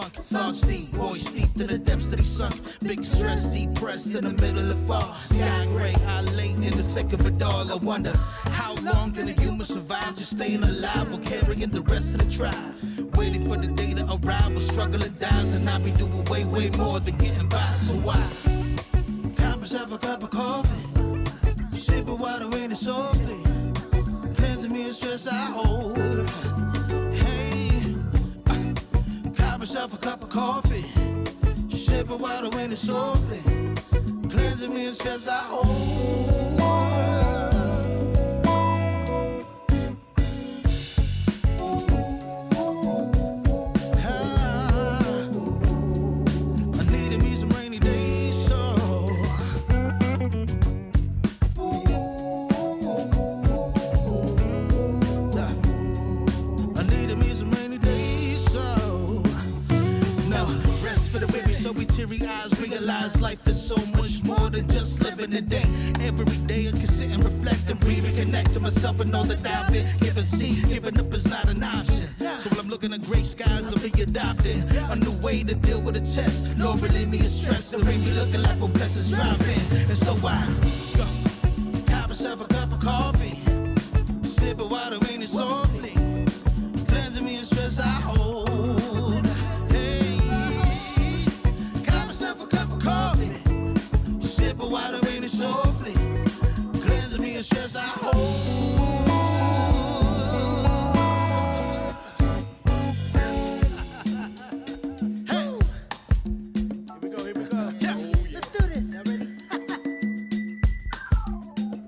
funk. Thoughts deep, boys steeped in the depths that he sunk. Big stress, depressed in the middle of fall. Sky gray, I late in the thick of it all. I wonder, how long can a human survive just staying alive or carrying the rest of the tribe? Waiting for the day to arrive or struggling dies, and I be doing way, way more than getting by. So why? Cop myself a cup of coffee, sip of water in it softly, cleansing me of stress I hold. Hey, cop myself a cup of coffee, sip of water in it softly, cleansing me of stress I hold. Life is so much more than just living a day. Every day I can sit and reflect and breathe and connect to myself and all that I've been given. See, giving up is not an option. So when I'm looking at gray skies, I'll be adopting a new way to deal with a test. Lord, relieve me of stress. The rain be looking like when blessings drop in. And so I go, cop myself a cup of coffee, sip of water in it softly, cleansing me of stress I hold. Water in it softly, cleansing me of stress I hold. Hey, here we go. Yeah. Let's do this. Y'all ready?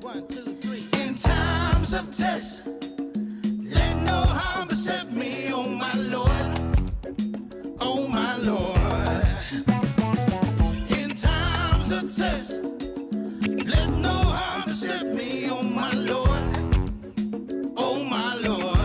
1, 2, 3. In times of test, let no harm beset me, oh my Lord, oh my Lord. In times of test, let no harm beset me, oh my Lord, oh my Lord.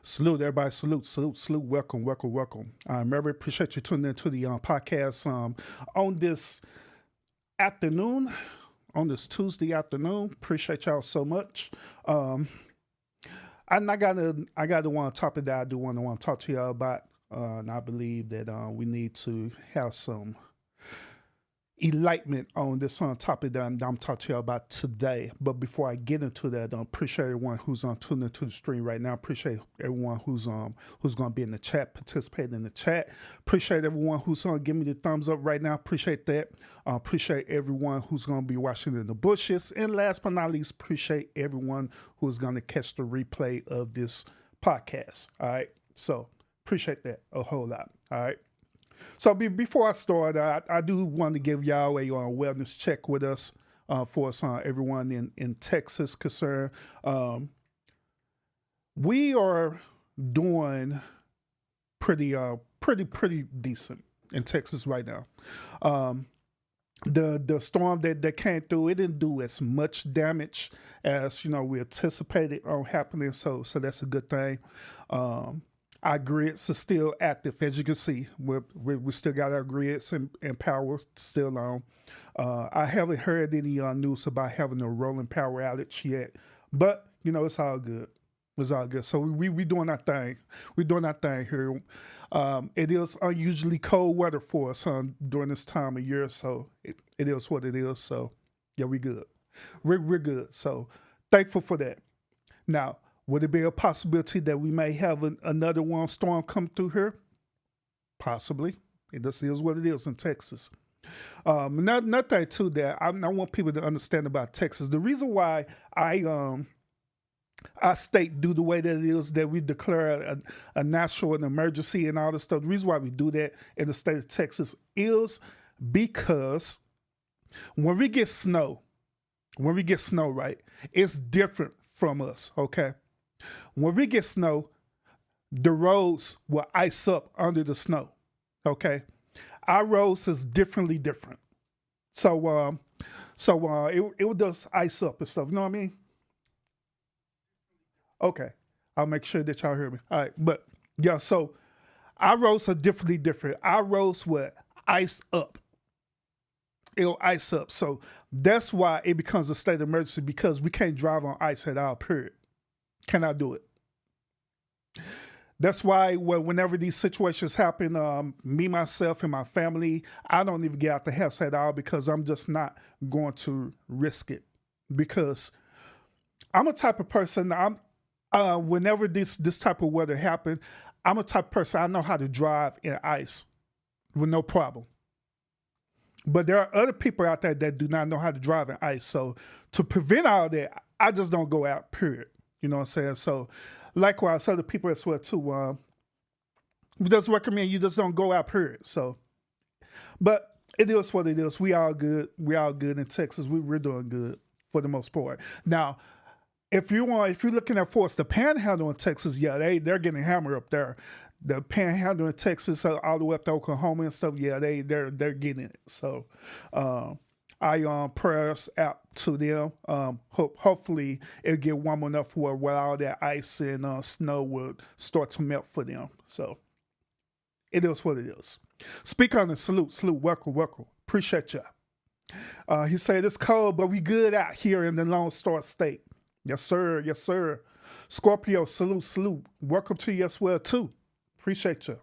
Salute, everybody. Salute. Welcome. I very appreciate you tuning into the podcast on this afternoon, on this Tuesday afternoon. Appreciate y'all so much. And I got one topic that I do want to talk to y'all about. And I believe that we need to have some enlightenment on this topic that I'm talking to you about today. But before I get into that, appreciate everyone who's tuning into the stream right now. Appreciate everyone who's going to be in the chat, participating in the chat. Appreciate everyone who's going to give me the thumbs up right now. Appreciate that. Appreciate everyone who's going to be watching in the bushes. And last but not least, appreciate everyone who's going to catch the replay of this podcast. All right. So appreciate that a whole lot. All right. So before I start, I do want to give y'all a wellness check with us for us, everyone in Texas concerned. We are doing pretty decent in Texas right now. The storm that came through, it didn't do as much damage as we anticipated on happening. So that's a good thing. Our grids are still active, as you can see. We still got our grids and power still on. I haven't heard any news about having a rolling power outage yet, but it's all good. It's all good. So we doing our thing. We're doing our thing here. It is unusually cold weather for us during this time of year, so it is what it is. So yeah, we good. We're good. So thankful for that. Now, would it be a possibility that we may have another one storm come through here? Possibly. It just is what it is in Texas. Another thing too that I want people to understand about Texas. The reason why our state do the way that it is, that we declare a national emergency and all this stuff. The reason why we do that in the state of Texas is because when we get snow, right, it's different from us. Okay. When we get snow, the roads will ice up under the snow, okay? Our roads is different. So it would just ice up and stuff, you know what I mean? Okay, I'll make sure that y'all hear me. All right, but yeah, so our roads are different. Our roads will ice up. It'll ice up. So that's why it becomes a state of emergency, because we can't drive on ice at all, period. Cannot do it. That's why whenever these situations happen, me, myself, and my family, I don't even get out the house at all, because I'm just not going to risk it. Because I'm a type of person, whenever this type of weather happens, I'm a type of person, I know how to drive in ice with no problem. But there are other people out there that do not know how to drive in ice. So to prevent all that, I just don't go out, period. You know what I'm saying? So likewise, other people as well too. We just recommend you just don't go out, period. So, but it is what it is. We all good. We all good in Texas. We're doing good for the most part. Now, if you're looking at for us, the Panhandle in Texas, yeah, they're getting hammered up there. The Panhandle in Texas, all the way up to Oklahoma and stuff, yeah, they're getting it. So, I prayers out to them. Hopefully it'll get warm enough where all that ice and snow will start to melt for them. So it is what it is. Speak on the salute, welcome. Appreciate ya. He said it's cold, but we good out here in the Lone Star State. Yes, sir. Scorpio, salute. Welcome to you as well too. Appreciate you.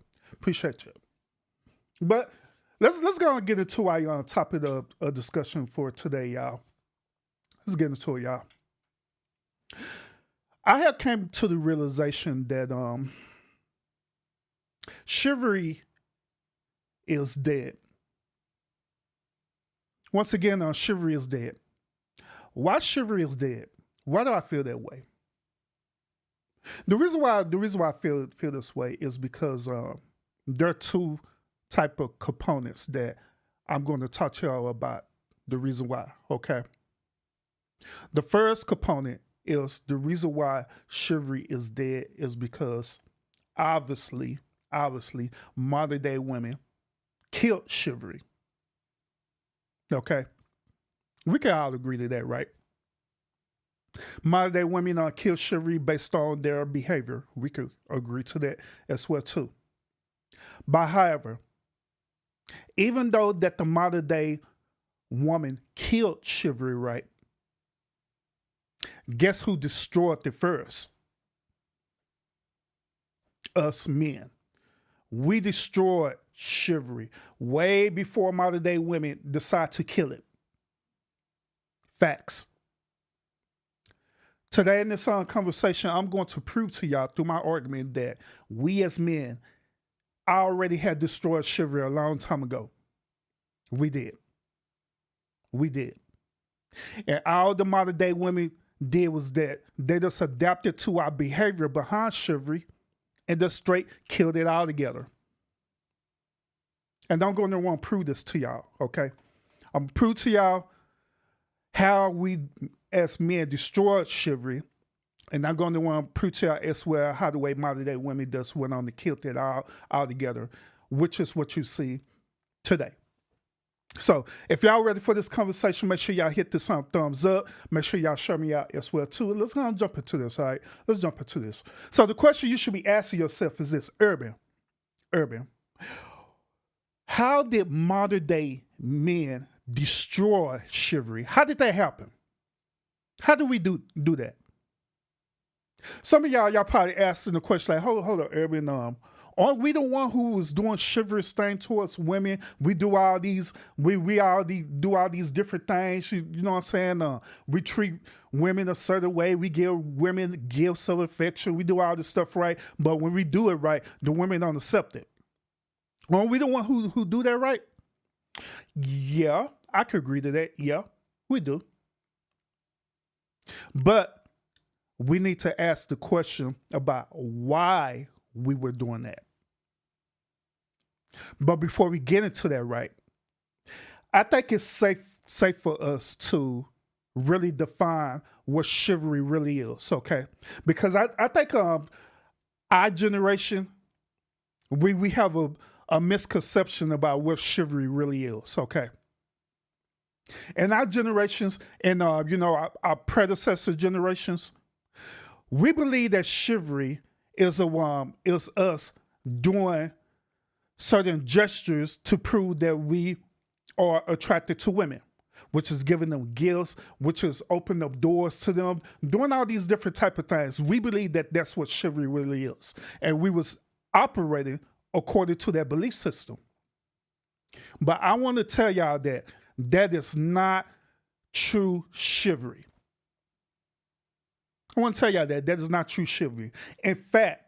But let's go and get into our topic of discussion for today, y'all. Let's get into it, y'all. I have came to the realization that chivalry is dead. Once again, chivalry is dead. Why chivalry is dead? Why do I feel that way? The reason why I feel this way is because there are two type of components that I'm going to talk to y'all about the reason why, okay? The first component is the reason why chivalry is dead is because obviously modern day women killed chivalry. Okay? We can all agree to that, right? Modern day women kill chivalry based on their behavior. We could agree to that as well too. But however, even though that the modern day woman killed chivalry, right? Guess who destroyed it first? Us men. We destroyed chivalry way before modern day women decide to kill it. Facts. Today in this conversation, I'm going to prove to y'all through my argument that we as men already had destroyed chivalry a long time ago. We did. We did. And all the modern day women did was that they just adapted to our behavior behind chivalry and just straight killed it all together. And I'm going to want to prove this to y'all, okay? I'm going to prove to y'all how we as men destroyed chivalry. And I'm going to want to prove to y'all as well how the way modern day women just went on to kill it all together, which is what you see today. So if y'all ready for this conversation, make sure y'all hit this thumbs up. Make sure y'all share me out as well too. Let's go and jump into this, all right? Let's jump into this. So the question you should be asking yourself is this: Urban, how did modern day men destroy chivalry? How did that happen? How do we do that? Some of y'all probably asking the question like, hold up, Urban, aren't we the one who was doing chivalrous thing towards women? We do all these, we already do all these different things. You know what I'm saying? We treat women a certain way. We give women gifts of affection. We do all this stuff right. But when we do it right, the women don't accept it. Aren't we the one who do that right? Yeah, I could agree to that. Yeah, we do. But we need to ask the question about why we were doing that. But before we get into that, right, I think it's safe for us to really define what chivalry really is, okay? Because I think our generation, we have a misconception about what chivalry really is, okay? And our generations and our predecessor generations, we believe that chivalry is us doing certain gestures to prove that we are attracted to women, which is giving them gifts, which is opening up doors to them, doing all these different type of things. We believe that that's what chivalry really is, and we was operating according to that belief system. But I want to tell y'all that that is not true chivalry. I want to tell y'all that is not true chivalry. In fact,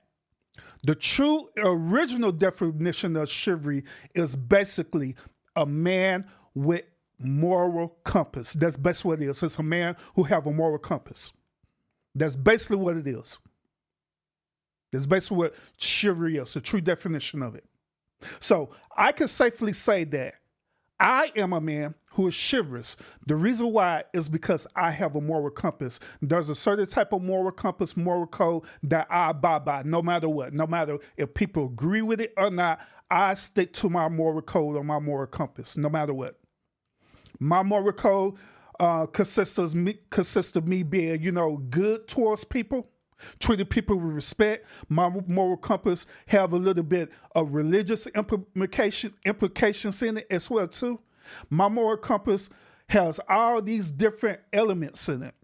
the true original definition of chivalry is basically a man with moral compass. That's basically what it is. It's a man who have a moral compass. That's basically what it is. That's basically what chivalry is, the true definition of it. So I can safely say that I am a man who is chivalrous. The reason why is because I have a moral compass. There's a certain type of moral compass, moral code that I abide by no matter what. No matter if people agree with it or not, I stick to my moral code or my moral compass, no matter what. My moral code consists of me being, good towards people, treating people with respect. My moral compass have a little bit of religious implications in it as well too. My moral compass has all these different elements in it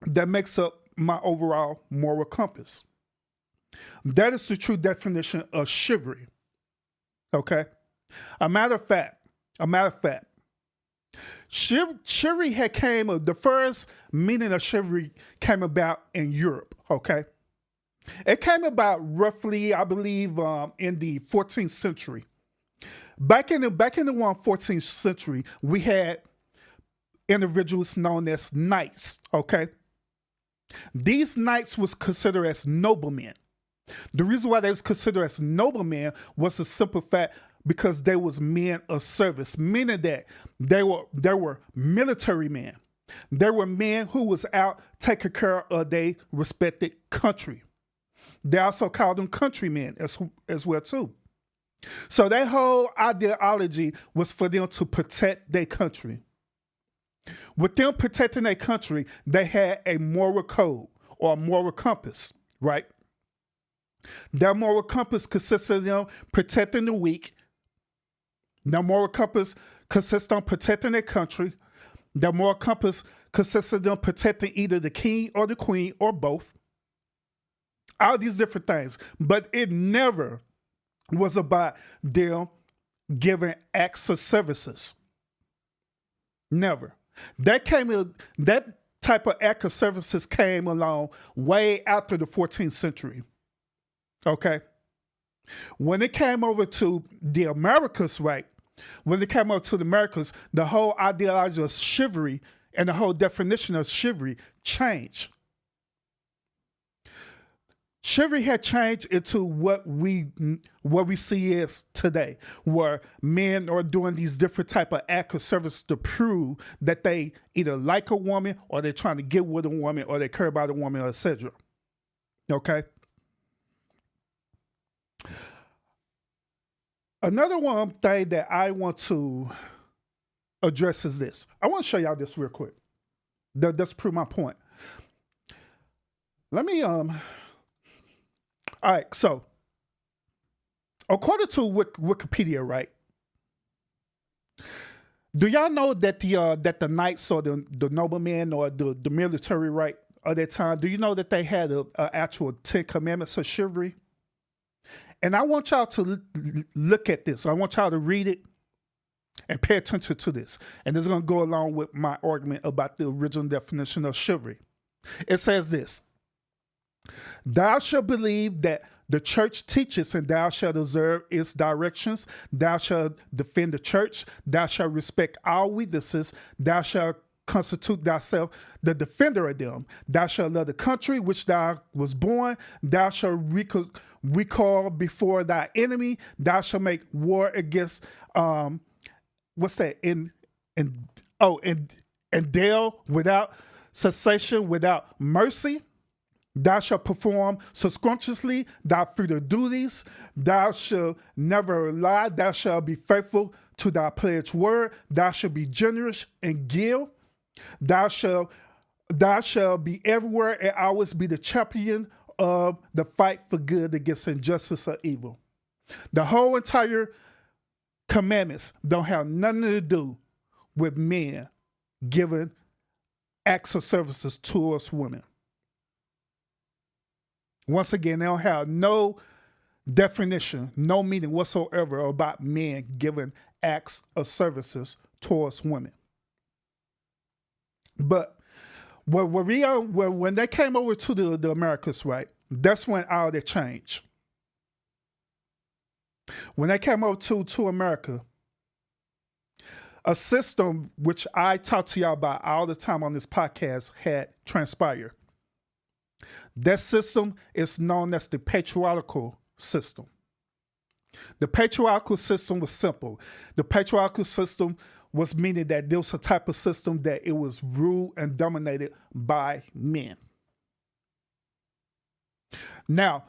that makes up my overall moral compass. That is the true definition of chivalry. Okay? A matter of fact, chivalry the first meaning of chivalry came about in Europe, okay? It came about roughly, I believe, in the 14th century. Back in the 14th century, we had individuals known as knights, okay? These knights was considered as noblemen. The reason why they was considered as noblemen was the simple fact because they was men of service, meaning that they were military men. They were men who was out taking care of their respected country. They also called them countrymen as well too. So their whole ideology was for them to protect their country. With them protecting their country, they had a moral code or a moral compass, right? Their moral compass consists of them protecting the weak. Their moral compass consists on protecting their country. Their moral compass consists of them protecting either the king or the queen or both. All these different things. But it never was about them giving acts of services. Never. That type of act of services came along way after the 14th century. Okay? When it came over to the Americas, right? When it came over to the Americas, the whole ideology of chivalry and the whole definition of chivalry changed. Chivalry had changed into what we see is today, where men are doing these different type of acts of service to prove that they either like a woman or they're trying to get with a woman or they care about a woman, etc. Okay. Another one thing that I want to address is this. I want to show y'all this real quick. That's prove my point. Let me all right, so according to Wikipedia, right? Do y'all know that the knights or the noblemen or the military, right, of that time, do you know that they had a actual 10 commandments of chivalry? And I want y'all to look at this. I want y'all to read it and pay attention to this. And this is going to go along with my argument about the original definition of chivalry. It says this: thou shalt believe that the church teaches, and thou shalt observe its directions. Thou shalt defend the church. Thou shalt respect all witnesses. Thou shalt constitute thyself the defender of them. Thou shalt love the country which thou was born. Thou shalt recall before thy enemy. Thou shalt make war against what's that? And deal without cessation, without mercy. Thou shalt perform subconsciously thy freedom duties. Thou shalt never lie. Thou shalt be faithful to thy pledged word. Thou shalt be generous and give. Thou shalt be everywhere and always be the champion of the fight for good against injustice or evil. The whole entire commandments don't have nothing to do with men giving acts of services towards women. Once again, they don't have no definition, no meaning whatsoever about men giving acts of services towards women. But when they came over to the Americas, right, that's when all that changed. When they came over to America, a system which I talk to y'all about all the time on this podcast had transpired. That system is known as the patriarchal system. The patriarchal system was simple. The patriarchal system was meaning that there was a type of system that it was ruled and dominated by men. Now,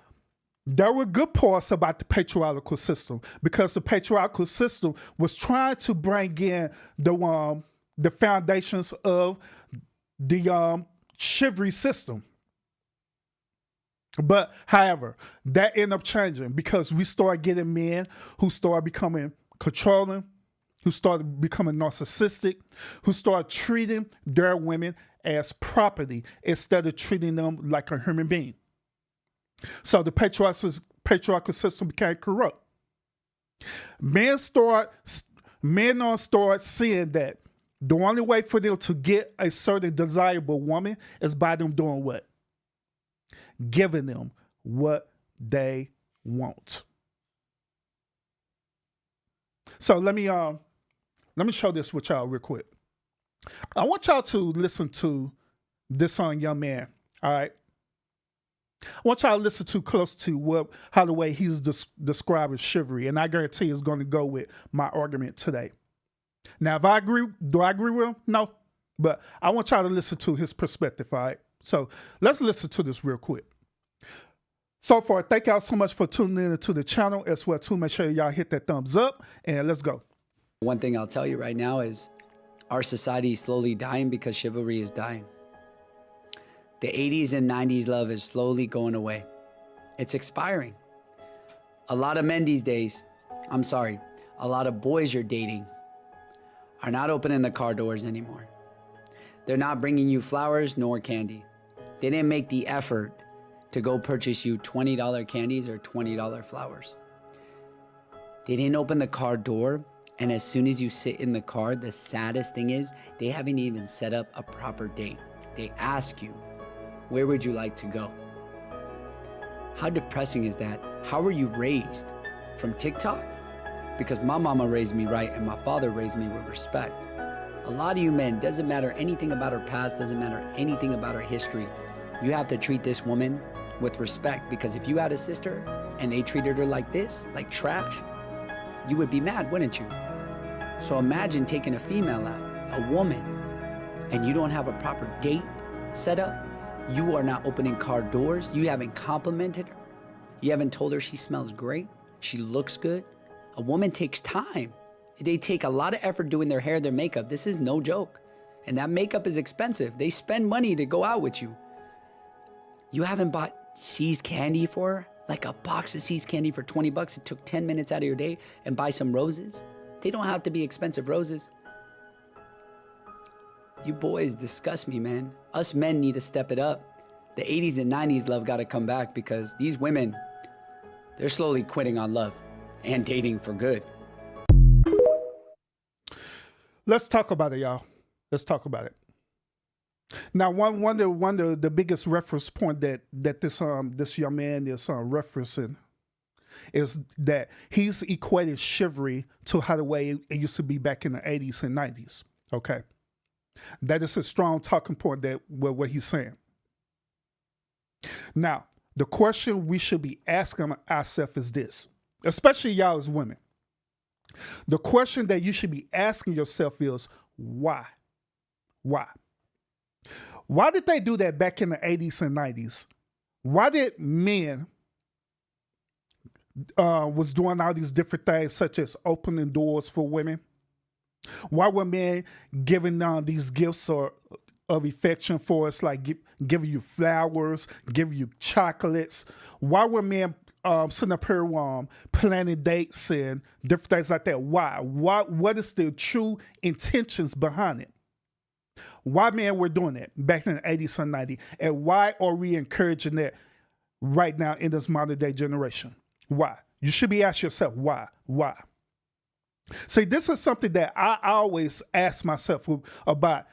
there were good parts about the patriarchal system because the patriarchal system was trying to bring in the foundations of the chivalry system. But, however, that ended up changing because we started getting men who started becoming controlling, who started becoming narcissistic, who started treating their women as property instead of treating them like a human being. So the patriarchal system became corrupt. Men start seeing that the only way for them to get a certain desirable woman is by them doing what? Giving them what they want. So let me show this with y'all real quick. I want y'all to listen to this young man. All right. I want y'all to listen to close to how the way he's describing chivalry, and I guarantee it's going to go with my argument today. Now, if I agree, do I agree with him? No, but I want y'all to listen to his perspective. All right. So let's listen to this real quick. So far, thank y'all so much for tuning in to the channel as well too. Make sure y'all hit that thumbs up and let's go. One thing I'll tell you right now is our society is slowly dying because chivalry is dying. The 80s and 90s love is slowly going away. It's expiring. A lot of men these days, a lot of boys you're dating are not opening the car doors anymore. They're not bringing you flowers nor candy. They didn't make the effort to go purchase you $20 candies or $20 flowers. They didn't open the car door, and as soon as you sit in the car, the saddest thing is they haven't even set up a proper date. They ask you, where would you like to go? How depressing is that? How were you raised? From TikTok? Because my mama raised me right and my father raised me with respect. A lot of you men, doesn't matter anything about her past, doesn't matter anything about her history. You have to treat this woman with respect, because if you had a sister and they treated her like this, like trash, you would be mad, wouldn't you? So imagine taking a female out, a woman, and you don't have a proper date set up. You are not opening car doors. You haven't complimented her. You haven't told her she smells great. She looks good. A woman takes time. They take a lot of effort doing their hair, their makeup. This is no joke. And that makeup is expensive. They spend money to go out with you. You haven't bought See's candy for her? Like a box of See's candy for 20 bucks. It took 10 minutes out of your day, and buy some roses. They don't have to be expensive roses. You boys disgust me, man. Us men need to step it up. The 80s and 90s love got to come back, because these women, they're slowly quitting on love and dating for good. Let's talk about it, y'all. Let's talk about it. Now, one of the biggest reference point that this young man is referencing is that he's equated chivalry to how the way it used to be back in the 80s and 90s. Okay, that is a strong talking point that what he's saying. Now, the question we should be asking ourselves is this, especially y'all as women. The question that you should be asking yourself is, why? Why? Why did they do that back in the 80s and 90s? Why did men was doing all these different things, such as opening doors for women? Why were men giving these gifts of affection for us, like giving you flowers, giving you chocolates? Why were men sitting up here planning dates and different things like that? Why? What is the true intentions behind it? Why men were doing that back in the 80s and 90s? And why are we encouraging that right now in this modern day generation? Why? You should be asking yourself, why? Why? See, this is something that I always ask myself about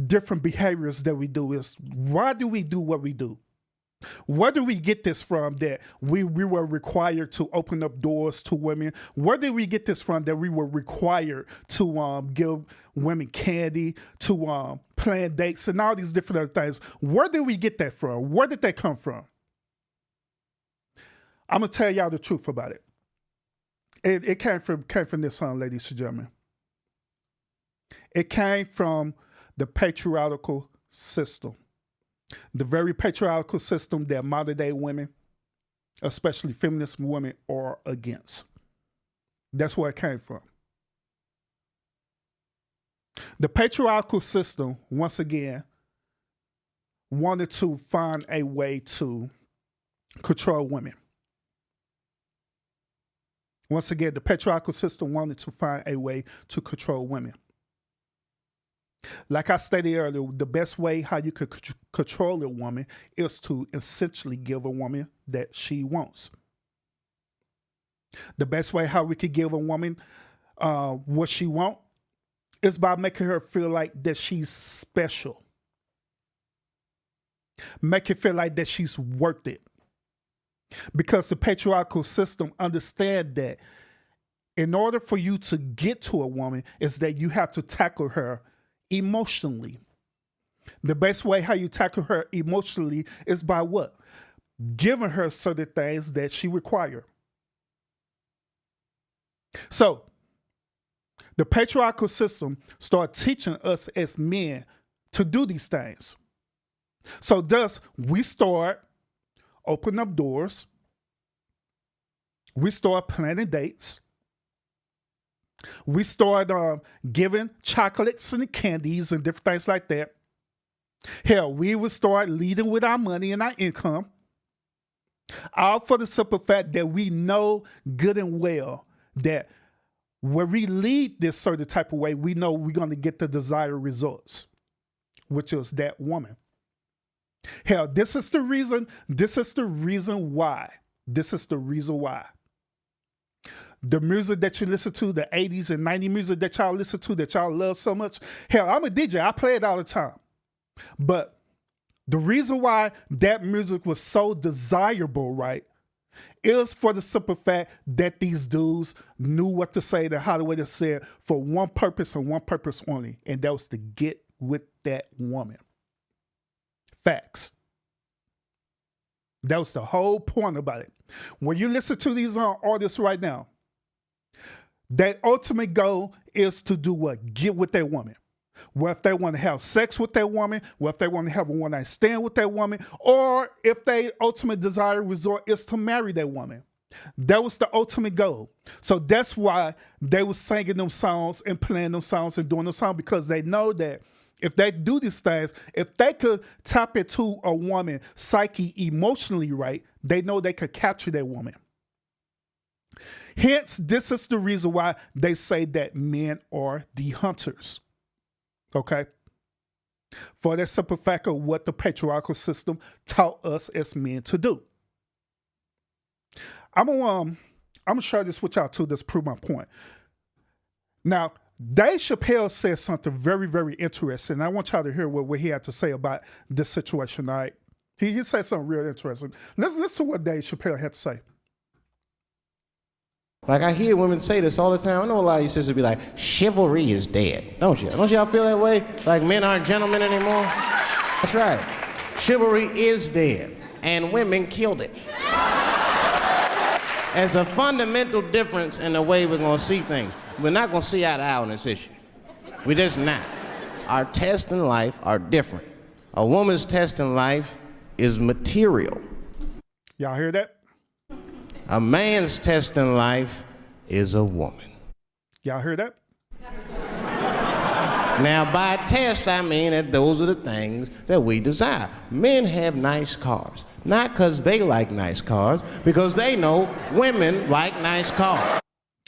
different behaviors that we do, is why do we do what we do? Where do we get this from, that we were required to open up doors to women? Where did we get this from, that we were required to give women candy, to plan dates and all these different other things? Where did we get that from? Where did that come from? I'm going to tell y'all the truth about it. It came from this, ladies and gentlemen. It came from the patriarchal system. The very patriarchal system that modern day women, especially feminist women, are against. That's where it came from. The patriarchal system, once again, wanted to find a way to control women. Once again, the patriarchal system wanted to find a way to control women. Like I stated earlier, the best way how you could control a woman is to essentially give a woman that she wants. The best way how we could give a woman what she wants is by making her feel like that she's special. Make her feel like that she's worth it. Because the patriarchal system understands that in order for you to get to a woman is that you have to tackle her emotionally. The best way how you tackle her emotionally is by what? Giving her certain things that she requires. So, the patriarchal system started teaching us as men to do these things. So thus, we start opening up doors. We start planning dates. We start giving chocolates and candies and different things like that. Hell, we would start leading with our money and our income. All for the simple fact that we know good and well that when we lead this certain type of way, we know we're going to get the desired results, which is that woman. Hell, this is the reason why. the music that you listen to, the 80s and 90s music that y'all listen to, that y'all love so much. Hell, I'm a DJ. I play it all the time. But the reason why that music was so desirable, right, is for the simple fact that these dudes knew what to say, that Hollywood has said, for one purpose and one purpose only, and that was to get with that woman. Facts. That was the whole point about it. When you listen to these artists right now, their ultimate goal is to do what? Get with that woman. Well, if they want to have sex with that woman, well, if they want to have a one-night stand with that woman, or if their ultimate desire resort is to marry that woman. That was the ultimate goal. So that's why they were singing them songs and playing them songs and doing them songs, because they know that if they do these things, if they could tap into a woman's psyche emotionally right, they know they could capture that woman. Hence, this is the reason why they say that men are the hunters. Okay? For the simple fact of what the patriarchal system taught us as men to do. I'm gonna share this with y'all too. This prove my point. Now, Dave Chappelle said something very, very interesting. I want y'all to hear what he had to say about this situation. All right, he said something real interesting. Let's listen to what Dave Chappelle had to say. Like, I hear women say this all the time. I know a lot of you sisters be like, chivalry is dead. Don't you? Don't y'all feel that way? Like men aren't gentlemen anymore? That's right. Chivalry is dead, and women killed it. There's a fundamental difference in the way we're gonna see things. We're not gonna see eye to eye on this issue. We're just not. Our tests in life are different. A woman's test in life is material. Y'all hear that? A man's test in life is a woman. Y'all hear that? Now, by test, I mean that those are the things that we desire. Men have nice cars, not because they like nice cars, because they know women like nice cars.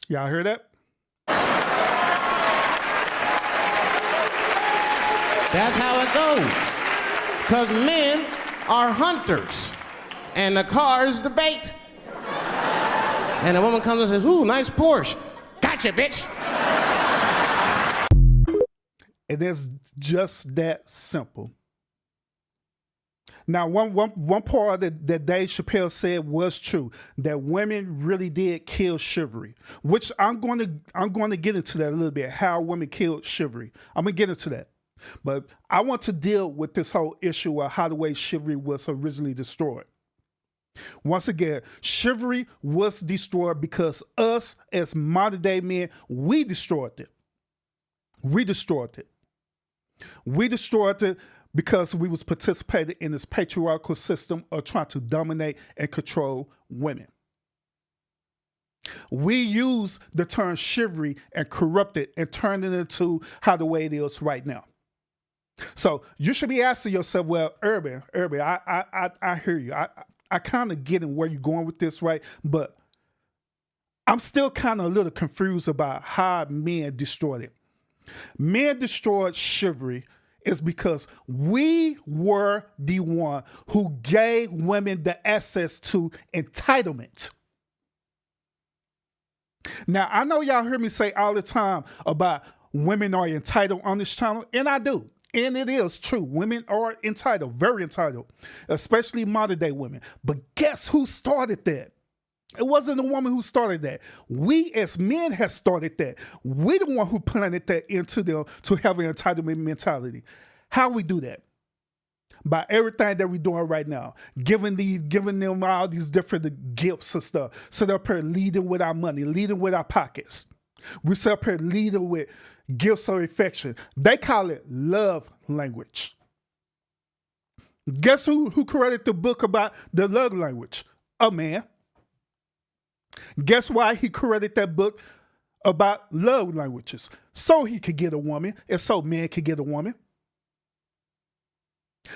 Y'all hear that? That's how it goes. Because men are hunters, and the car is the bait. And a woman comes and says, ooh, nice Porsche. Gotcha, bitch. It is just that simple. Now, one part that Dave Chappelle said was true, that women really did kill chivalry, which I'm going to get into that a little bit, how women killed chivalry. I'm going to get into that. But I want to deal with this whole issue of how the way chivalry was originally destroyed. Once again, chivalry was destroyed because us as modern day men, we destroyed it. We destroyed it. We destroyed it because we was participating in this patriarchal system of trying to dominate and control women. We use the term chivalry and corrupt it and turn it into how the way it is right now. So you should be asking yourself, well, Urban, I hear you. I kind of get in where you're going with this, right? But I'm still kind of a little confused about how men destroyed it. Men destroyed chivalry is because we were the one who gave women the access to entitlement. Now, I know y'all hear me say all the time about women are entitled on this channel, and I do. And it is true. Women are entitled, very entitled, especially modern day women. But guess who started that? It wasn't a woman who started that. We as men have started that. We the one who planted that into them to have an entitlement mentality. How we do that? By everything that we're doing right now, giving them all these different gifts and stuff. So they're up here leading with our money, leading with our pockets. We sit up here leading with gifts of affection. They call it love language. Guess who created the book about the love language? A man. Guess why he created that book about love languages? So he could get a woman, and so men could get a woman.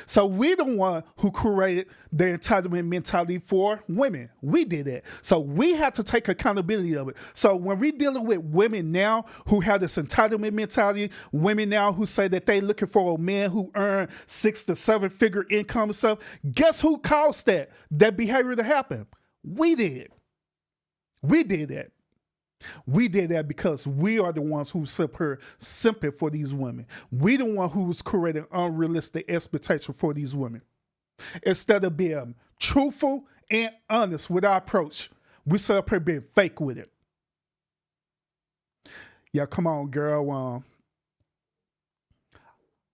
So we the one who created the entitlement mentality for women. We did it. So we have to take accountability of it. So when we're dealing with women now who have this entitlement mentality, women now who say that they're looking for a man who earn 6 to 7 figure income and stuff, guess who caused that behavior to happen? We did. We did that. We did that because we are the ones who sit here simping for these women. We the one who was creating unrealistic expectation for these women. Instead of being truthful and honest with our approach, we sit up here being fake with it. Yeah, come on, girl.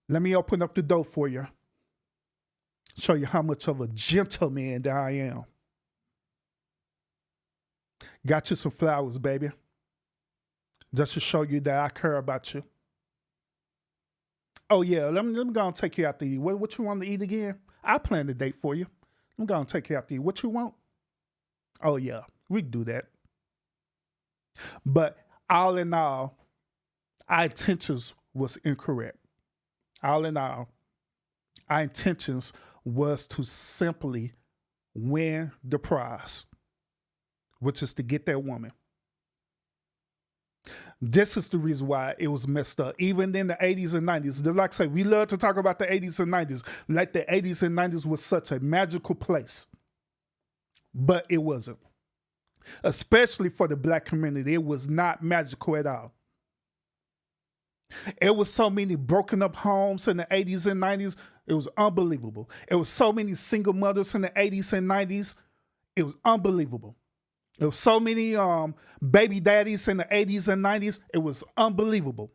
Let me open up the door for you. Show you how much of a gentleman that I am. Got you some flowers, baby. Just to show you that I care about you. Oh, yeah, let me go and take you out to eat. What you want to eat again? I planned a date for you. I'm going to take you out to eat. What you want? Oh, yeah, we can do that. But all in all, our intentions was incorrect. All in all, our intentions was to simply win the prize, which is to get that woman. This is the reason why it was messed up. Even in the 80s and 90s, like I say, we love to talk about the 80s and 90s. Like the 80s and 90s was such a magical place. But it wasn't. Especially for the black community, it was not magical at all. It was so many broken up homes in the 80s and 90s. It was unbelievable. It was so many single mothers in the 80s and 90s. It was unbelievable. There was so many baby daddies in the 80s and 90s. It was unbelievable.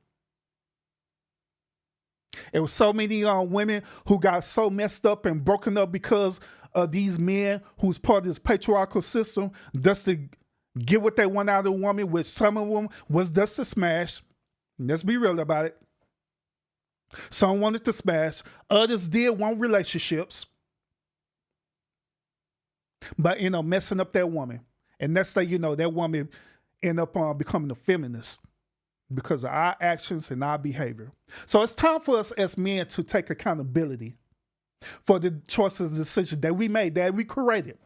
It was so many women who got so messed up and broken up because of these men who's part of this patriarchal system, just to get what they want out of a woman, which some of them was just a smash. Let's be real about it. Some wanted to smash. Others did want relationships. But, messing up that woman. And next thing that woman end up becoming a feminist because of our actions and our behavior. So it's time for us as men to take accountability for the choices and decisions that we made, that we created.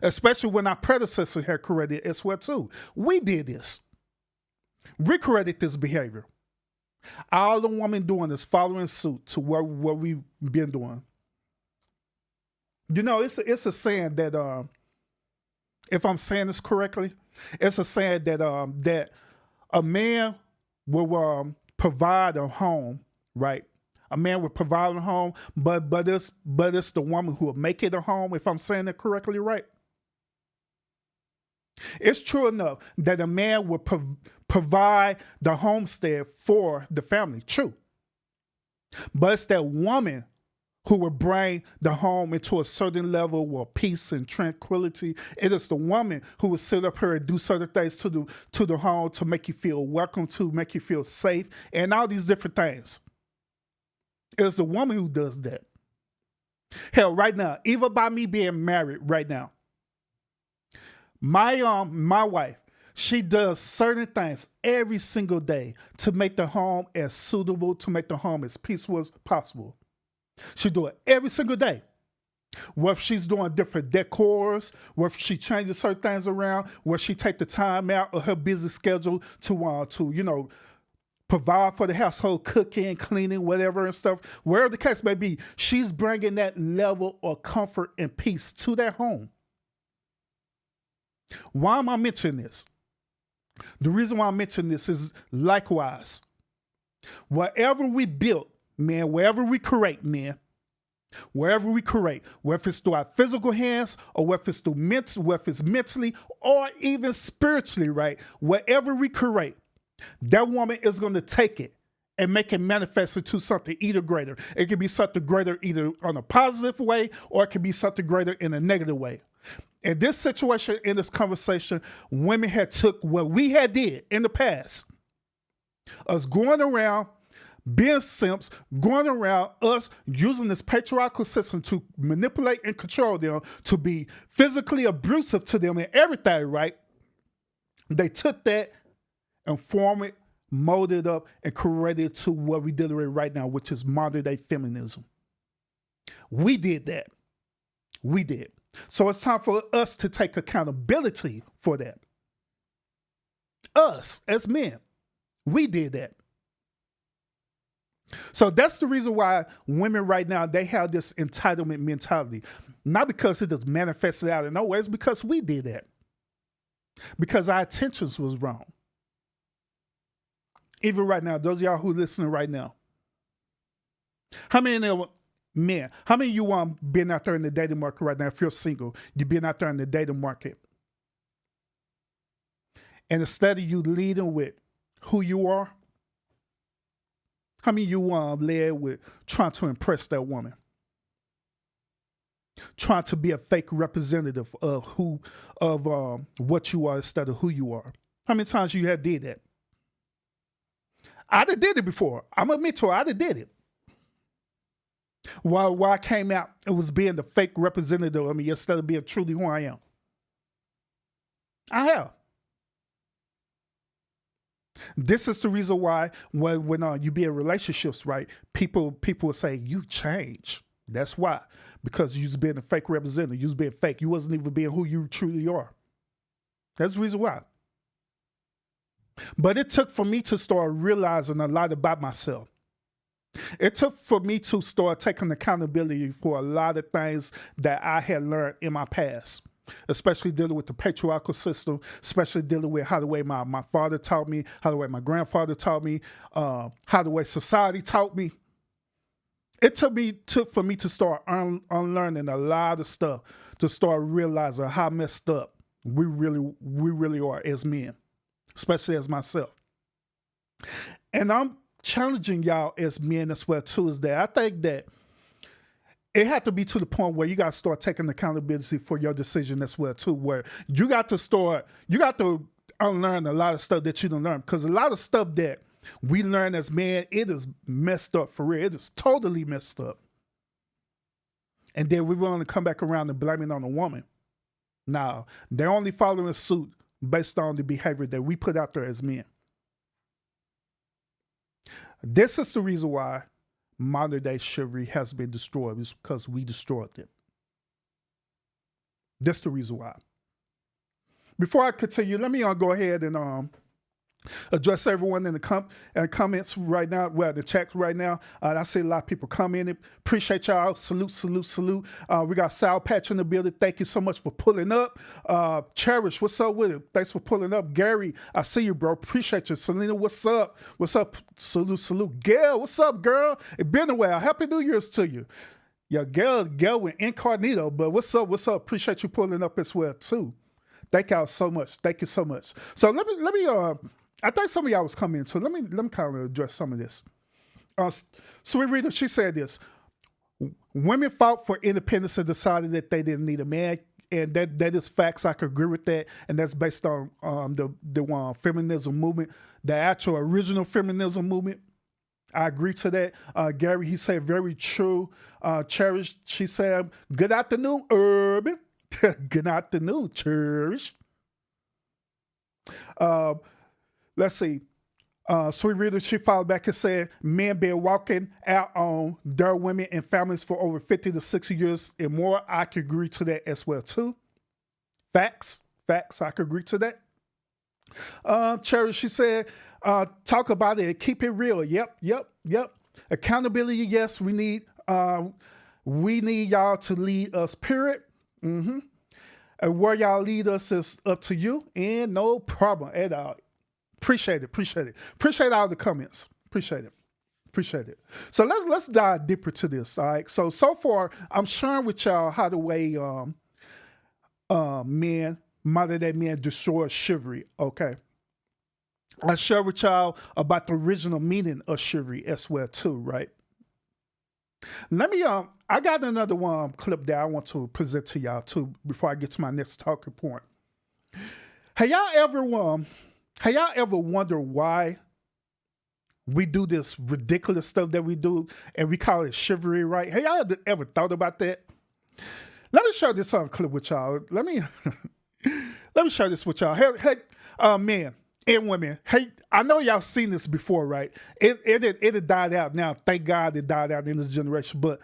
Especially when our predecessor had created as well too. We did this. We created this behavior. All the women doing is following suit to what we've been doing. It's a saying that, if I'm saying this correctly, it's a saying that that a man will provide a home, right? A man will provide a home, but it's the woman who will make it a home, if I'm saying it correctly, right? It's true enough that a man will provide the homestead for the family, true. But it's that woman who will bring the home into a certain level of peace and tranquility. It is the woman who will sit up here and do certain things to the home to make you feel welcome, to make you feel safe, and all these different things. It is the woman who does that. Hell, right now, even by me being married right now, my wife, she does certain things every single day to make the home as suitable, to make the home as peaceful as possible. She do it every single day. Whether she's doing different decors, whether she changes certain things around, where she take the time out of her busy schedule to provide for the household, cooking, cleaning, whatever and stuff. Wherever the case may be, she's bringing that level of comfort and peace to that home. Why am I mentioning this? The reason why I'm mentioning this is likewise, whatever we built, man, wherever we create, man, wherever we create, whether it's through our physical hands or whether it's whether it's mentally or even spiritually, right? Whatever we create, that woman is going to take it and make it manifest into something either greater. It could be something greater either on a positive way or it could be something greater in a negative way. In this situation, in this conversation, women had took what we had did in the past, us going around being simps, going around us using this patriarchal system to manipulate and control them, to be physically abusive to them and everything, right? They took that and formed it, molded up, and created it to what we deal with right now, which is modern day feminism. We did that. We did. So it's time for us to take accountability for that. Us, as men, we did that. So that's the reason why women right now, they have this entitlement mentality. Not because it is manifested out in no way, it's because we did that. because our intentions was wrong. Even right now, those of y'all who listening right now, how many of men, how many of you been out there in the dating market right now? If you're single, you've been out there in the dating market. And instead of you leading with who you are, how many of you led with trying to impress that woman? Trying to be a fake representative of what you are instead of who you are. How many times you have did that? I done did it before. I'm a mentor. I done did it. While I came out, it was being the fake representative of me instead of being truly who I am. I have. This is the reason why when you be in relationships, right, people will say, you change. That's why. Because you was being a fake representative. You was being fake. You wasn't even being who you truly are. That's the reason why. But it took for me to start realizing a lot about myself. It took for me to start taking accountability for a lot of things that I had learned in my past, especially dealing with the patriarchal system, especially dealing with how the way my father taught me, how the way my grandfather taught me, how the way society taught me. It took for me to start unlearning a lot of stuff, to start realizing how messed up we really are as men, especially as myself. And I'm challenging y'all as men as well too, is that I think that it had to be to the point where you got to start taking accountability for your decision as well too, where you got to unlearn a lot of stuff that you didn't learn, because a lot of stuff that we learn as men, it is messed up for real. It is totally messed up. And then we're willing to come back around and blame it on a woman. Now, they're only following suit based on the behavior that we put out there as men. This is the reason why modern day chivalry has been destroyed, is because we destroyed it. That's the reason why. Before I continue, let me go ahead and address everyone in the comments right now, well, the chat right now. I see a lot of people commenting. Appreciate y'all. Salute, salute, salute. We got Sal Patch in the building. Thank you so much for pulling up. Cherish, what's up with it? Thanks for pulling up. Gary, I see you, bro. Appreciate you. Selena, what's up? What's up? Salute, salute. Gail, what's up, girl? It's been a while. Happy New Year's to you. Yeah, Gail with Incognito, but what's up? What's up? Appreciate you pulling up as well, too. Thank y'all so much. Thank you so much. So let me I think some of y'all was coming into. Let me kind of address some of this. Sweet Rita, she said this: women fought for independence and decided that they didn't need a man, and that is facts. I could agree with that, and that's based on the feminism movement, the actual original feminism movement. I agree to that. Gary, he said very true. Cherish, she said, good afternoon, Urban. Good afternoon, Cherish. Let's see. Sweet Rita, she followed back and said, men been walking out on their women and families for over 50 to 60 years and more. I could agree to that as well, too. Facts. I could agree to that. Cherry, she said, talk about it and keep it real. Yep. Accountability, yes, we need y'all to lead us, period. And where y'all lead us is up to you, and no problem at all. Appreciate it. Appreciate all the comments. Appreciate it. So let's dive deeper to this. All right. So far, I'm sharing with y'all how the way modern day men destroy chivalry. Okay. I share with y'all about the original meaning of chivalry as well too. Right. Let me I got another one clip that I want to present to y'all too before I get to my next talking point. Have y'all ever wondered why we do this ridiculous stuff that we do and we call it chivalry, right? Have y'all ever thought about that? Let me share this clip with y'all. Let me share this with y'all. Hey, men and women. Hey, I know y'all seen this before, right? It had died out now. Thank God it died out in this generation. But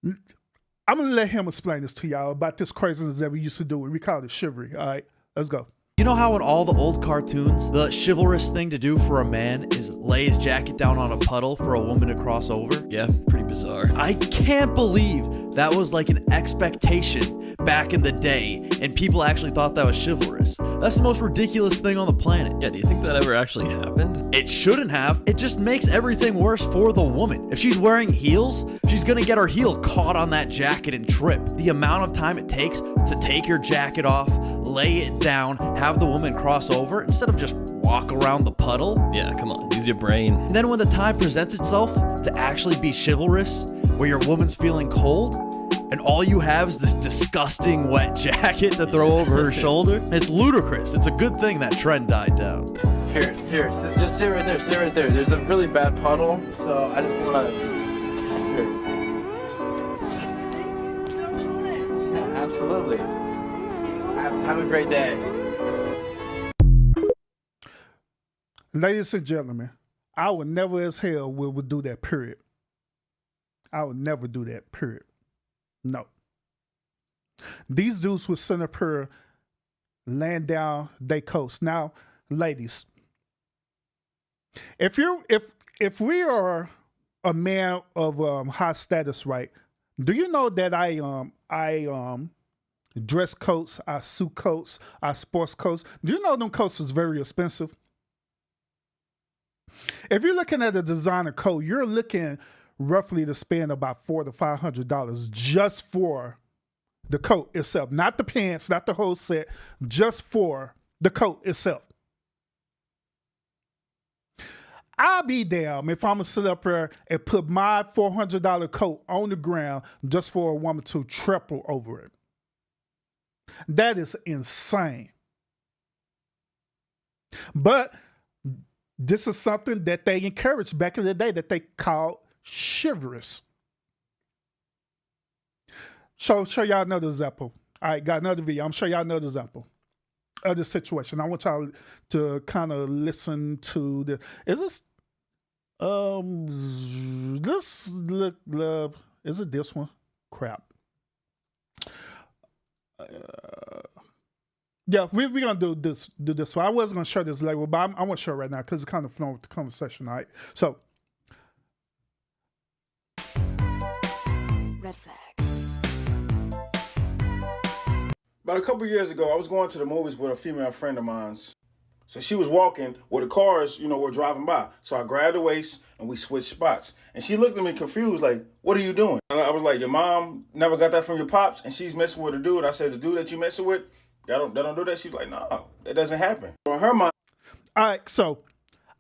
I'm gonna let him explain this to y'all about this craziness that we used to do. We call it chivalry. All right, let's go. You know how in all the old cartoons, the chivalrous thing to do for a man is lay his jacket down on a puddle for a woman to cross over? Yeah, pretty bizarre. I can't believe that was like an expectation back in the day, and people actually thought that was chivalrous. That's the most ridiculous thing on the planet. Yeah, do you think that ever actually happened? It shouldn't have. It just makes everything worse for the woman. If she's wearing heels, she's gonna get her heel caught on that jacket and trip. The amount of time it takes to take your jacket off, lay it down, have the woman cross over, instead of just walk around the puddle. Yeah, come on, use your brain. And then when the time presents itself to actually be chivalrous, where your woman's feeling cold, and all you have is this disgusting wet jacket to throw over her shoulder, it's ludicrous. It's a good thing that trend died down. Here, just sit right there, stay right there. There's a really bad puddle, so I just want to... Here. Yeah, absolutely. Have a great day. Ladies and gentlemen, I would never as hell would do that, period. I would never do that, period. No. These dudes would sit up here laying down their coats. Now, ladies, if we are a man of high status, right? Do you know that I dress coats, I suit coats, I sports coats? Do you know them coats is very expensive? If you're looking at a designer coat, you're looking roughly to spend about $400 to $500 just for the coat itself, not the pants, not the whole set, just for the coat itself. I'll be damned if I'm gonna sit up here and put my $400 coat on the ground just for a woman to triple over it. That is insane. But this is something that they encouraged back in the day that they called chivalrous. Show y'all another example. All right, got another video. I'm sure y'all another example of this situation. I want y'all to kind of listen to the. Is this is it this one? Crap. Yeah, we're gonna do this one. I was gonna show this later, but I want to show it right now because it's kind of flowing with the conversation. All right, so. Red flag. About a couple years ago, I was going to the movies with a female friend of mine's. So she was walking where the cars, were driving by. So I grabbed her waist and we switched spots. And she looked at me confused, like, "What are you doing?" And I was like, "Your mom never got that from your pops, and she's messing with a dude." I said, "The dude that you messing with, they don't do that." She's like, "No, that doesn't happen." On her mind. All right, so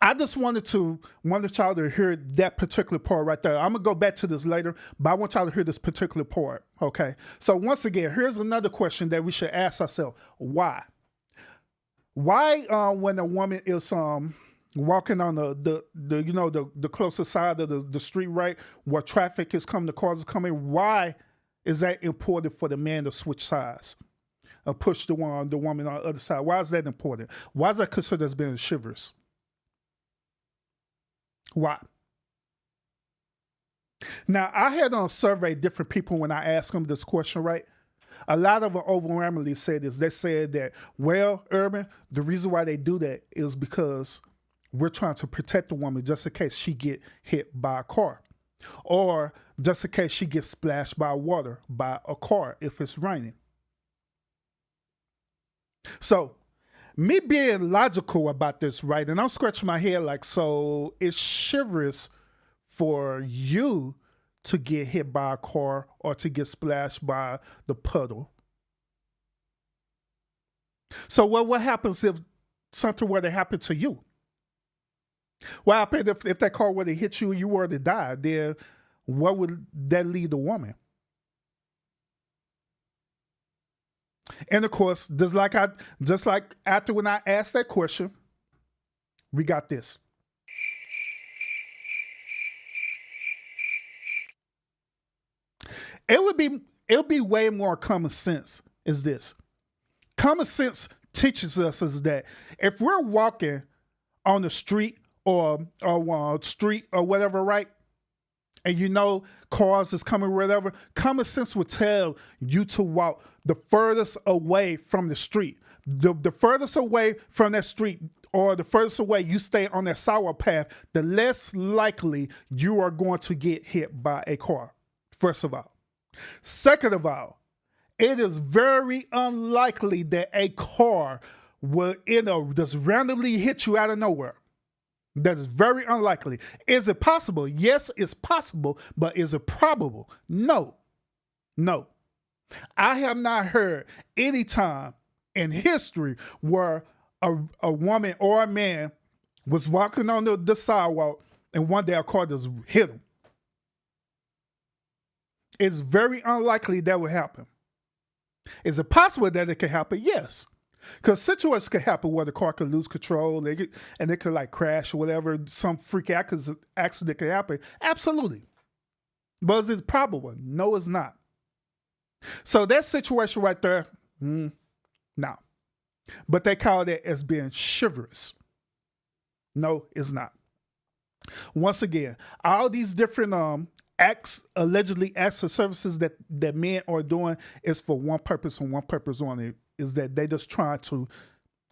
I just wanted y'all to hear that particular part right there. I'm gonna go back to this later, but I want y'all to hear this particular part. Okay. So once again, here's another question that we should ask ourselves: Why? Why, when a woman is walking on the closer side of the street, right, where traffic is coming, the cars are coming, why is that important for the man to switch sides? Push the woman on the other side. Why is that important? Why is that considered as being chivalrous? Why? Now, I had surveyed different people when I asked them this question, right? A lot of them overwhelmingly said this. They said that, well, Urban, the reason why they do that is because we're trying to protect the woman just in case she get hit by a car. Or just in case she gets splashed by water by a car if it's raining. So, me being logical about this, right, and I'm scratching my head like, so it's chivalrous for you to get hit by a car or to get splashed by the puddle. So what happens if something were to happen to you? What happens if that car were to hit you and you were to die? Then what would that lead the woman? And of course, just like after when I asked that question, we got this. It would be way more common sense is this. Common sense teaches us is that if we're walking on the street or whatever, right? And cars is coming, whatever, common sense would tell you to walk the furthest away from the street. The furthest away from that street or the furthest away you stay on that sidewalk path, the less likely you are going to get hit by a car, first of all. Second of all, It is very unlikely that a car will just randomly hit you out of nowhere. That is very unlikely. Is it possible? Yes, it's possible, but is it probable? No. No. I have not heard any time in history where a woman or a man was walking on the sidewalk and one day a car just hit him. It's very unlikely that will happen. Is it possible that it could happen? Yes. Because situations could happen where the car could lose control and it could like crash or whatever, some freak accident could happen. Absolutely. But is it probable? No, it's not. So that situation right there, no. But they call that as being chivalrous. No, it's not. Once again, all these different allegedly acts of services that men are doing is for one purpose and one purpose only, is that they just trying to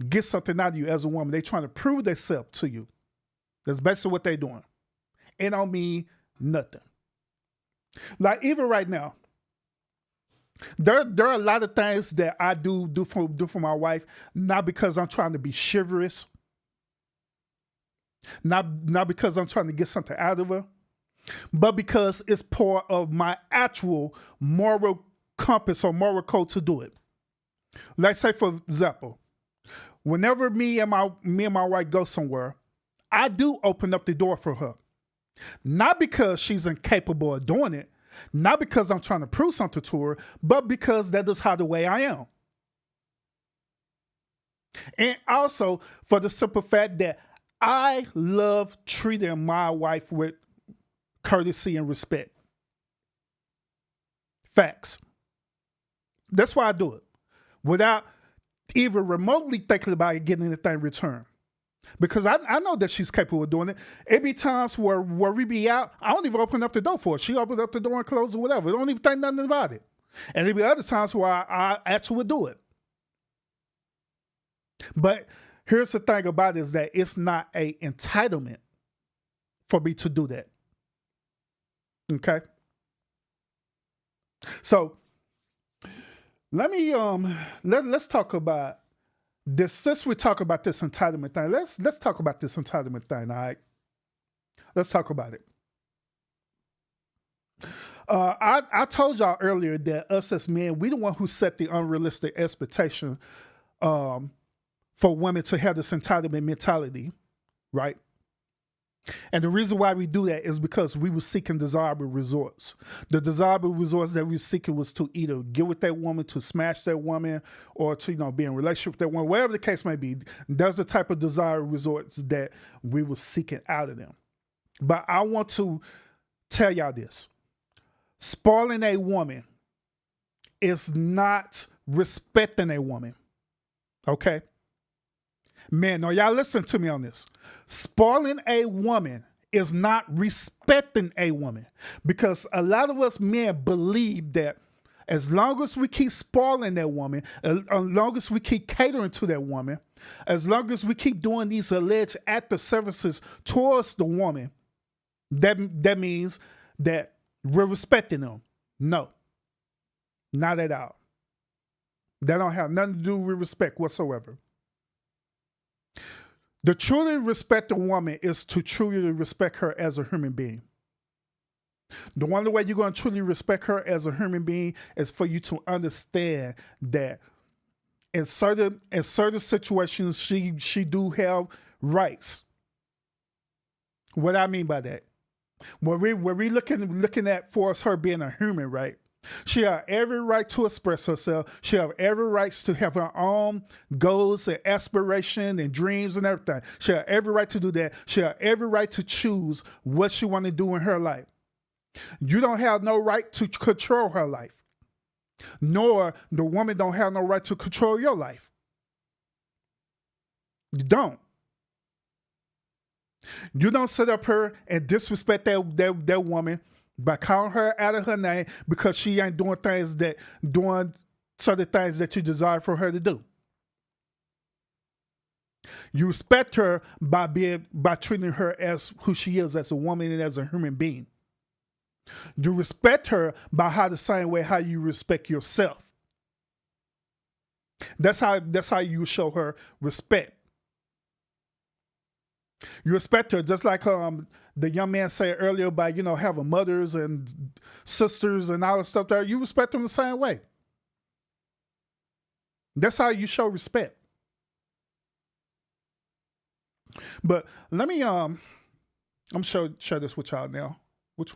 get something out of you as a woman. They trying to prove themselves to you. That's basically what they doing. It don't mean nothing. Like even right now, there are a lot of things that I do for my wife, not because I'm trying to be chivalrous, not because I'm trying to get something out of her, but because it's part of my actual moral compass or moral code to do it. Let's say, for example, whenever me and my wife go somewhere, I do open up the door for her. Not because she's incapable of doing it, not because I'm trying to prove something to her, but because that is how the way I am. And also for the simple fact that I love treating my wife with courtesy and respect. Facts. That's why I do it. Without even remotely thinking about getting anything returned. Because I know that she's capable of doing it. It be times where we be out, I don't even open up the door for her. She opens up the door and closes or whatever. I don't even think nothing about it. And there be other times where I actually would do it. But here's the thing about it, is that it's not an entitlement for me to do that. Okay? So let's talk about this. Since we talk about this entitlement thing, let's talk about this entitlement thing. All right, let's talk about it. I told y'all earlier that us as men, we the one who set the unrealistic expectation for women to have this entitlement mentality, right? And the reason why we do that is because we were seeking desirable resorts. The desirable resorts that we were seeking was to either get with that woman, to smash that woman, or to be in a relationship with that woman, whatever the case may be. That's the type of desirable resorts that we were seeking out of them. But I want to tell y'all this. Spoiling a woman is not respecting a woman. Okay? Man, no, y'all listen to me on this. Spoiling a woman is not respecting a woman, because a lot of us men believe that as long as we keep spoiling that woman, as long as we keep catering to that woman, as long as we keep doing these alleged acts of services towards the woman, that means that we're respecting them. No, not at all. That don't have nothing to do with respect whatsoever. To truly respect a woman is to truly respect her as a human being. The only way you're going to truly respect her as a human being is for you to understand that in certain situations she do have rights. What I mean by that, when we looking at for us her being a human, right? She has every right to express herself. She has every right to have her own goals and aspirations and dreams and everything. She has every right to do that. She has every right to choose what she want to do in her life. You don't have no right to control her life. Nor the woman don't have no right to control your life. You don't. You don't sit up here and disrespect that woman by calling her out of her name because she ain't doing certain things that you desire for her to do. You respect her by treating her as who she is, as a woman and as a human being. You respect her by the same way how you respect yourself. That's how you show her respect. You respect her just like the young man said earlier about, having mothers and sisters and all that stuff there. You respect them the same way. That's how you show respect. But let me I'm share this with y'all now. All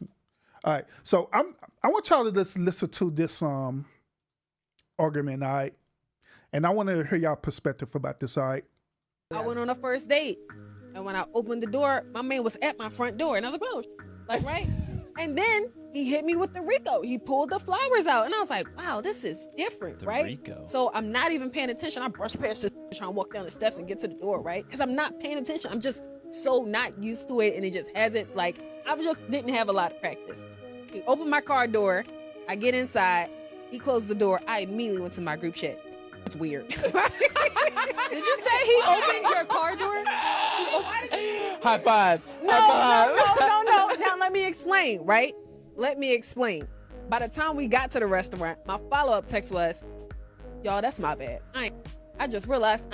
right. So I want y'all to just listen to this argument, all right? And I want to hear y'all perspective about this, all right? I went on a first date, and when I opened the door, my man was at my front door, and I was like, "Whoa," like, right? And then he hit me with the Rico. He pulled the flowers out, and I was like, "Wow, this is different," right? Rico. So I'm not even paying attention. I brushed past this, trying to walk down the steps and get to the door, right? Because I'm not paying attention. I'm just so not used to it, and it just hasn't, like, I just didn't have a lot of practice. He opened my car door. I get inside. He closed the door. I immediately went to my group chat. It's weird. Did you say he opened your car door? High five. No. Now let me explain, right? Let me explain. By the time we got to the restaurant, my follow-up text was, "Y'all, that's my bad. I just realized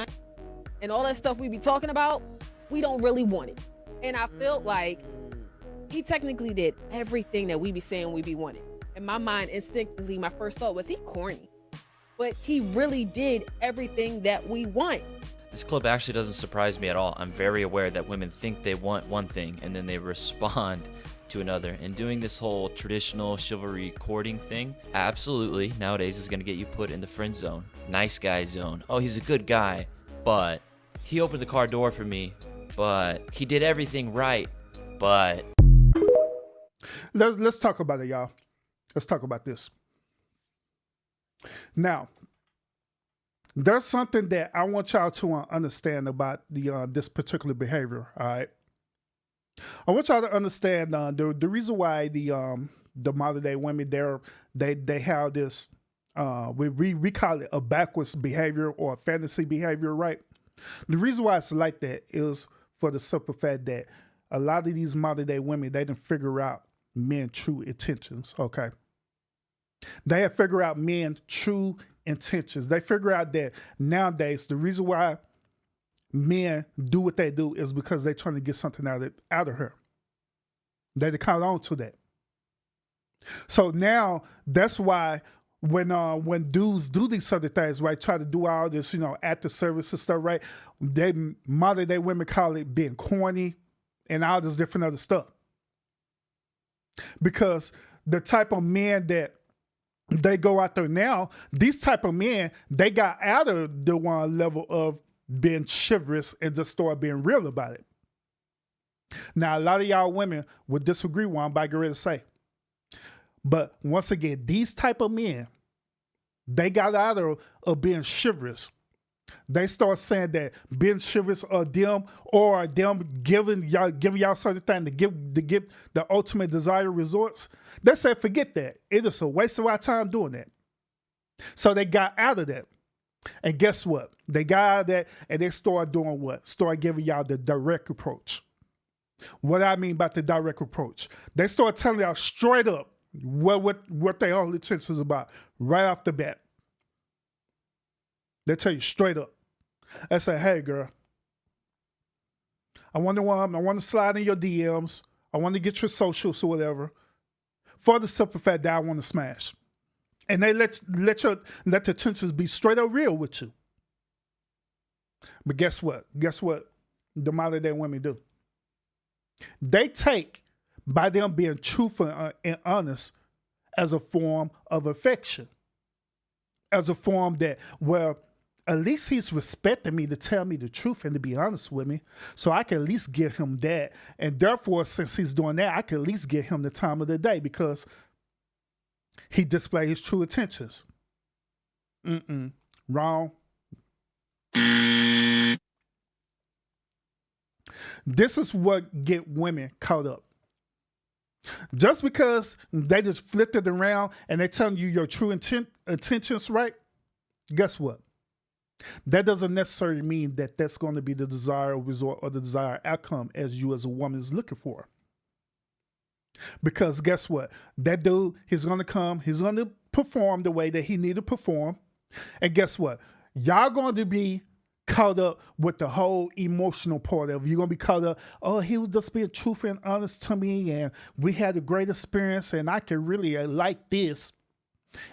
and all that stuff we be talking about, we don't really want it." And I felt like he technically did everything that we be saying we be wanting. In my mind, instinctively, my first thought was, he corny. But he really did everything that we want. This clip actually doesn't surprise me at all. I'm very aware that women think they want one thing and then they respond to another. And doing this whole traditional chivalry courting thing, absolutely, nowadays is going to get you put in the friend zone, nice guy zone. Oh, he's a good guy, but he opened the car door for me, but he did everything right, but... Let's talk about it, y'all. Let's talk about this. Now, there's something that I want y'all to understand about this particular behavior. All right, I want y'all to understand the reason why the modern day women they have this we call it a backwards behavior or a fantasy behavior, right? The reason why it's like that is for the simple fact that a lot of these modern day women, they didn't figure out men's true intentions. Okay. They have figured out men's true intentions. They figure out that nowadays the reason why men do what they do is because they're trying to get something out of her. They count on to that. So now that's why when dudes do these other things, right, try to do all this, after service and stuff, right, modern day women call it being corny and all this different other stuff. Because the type of men that they go out there now, these type of men, they got out of the one level of being chivalrous and just start being real about it. Now, a lot of y'all women would disagree with what I'm about to get ready to say. But once again, these type of men, they got out of being chivalrous. They start saying that being chivalrous or them giving y'all certain thing to get the ultimate desire results. They said, forget that. It is a waste of our time doing that. So they got out of that. And guess what? They got out of that and they started doing what? Start giving y'all the direct approach. What I mean by the direct approach, they start telling y'all straight up what their whole intentions is about right off the bat. They tell you straight up. They say, "Hey, girl, I want to slide in your DMs. I want to get your socials or whatever. For the simple fact that I want to smash." And they let the intentions be straight up real with you. But guess what? Guess what the modern day women do? They take, by them being truthful and honest, as a form of affection. As a form that, well, at least he's respecting me to tell me the truth and to be honest with me. So I can at least give him that. And therefore, since he's doing that, I can at least give him the time of the day because he displayed his true intentions. Wrong. This is what get women caught up. Just because they just flipped it around and they're telling you your true intentions, right? Guess what? That doesn't necessarily mean that that's going to be the desired result or the desired outcome as you as a woman is looking for. Because guess what? That dude, he's going to come, he's going to perform the way that he need to perform. And guess what? y'all going to be caught up with the whole emotional part of it. You're going to be caught up, oh, he was just being truthful and honest to me, and we had a great experience, and I can really like this.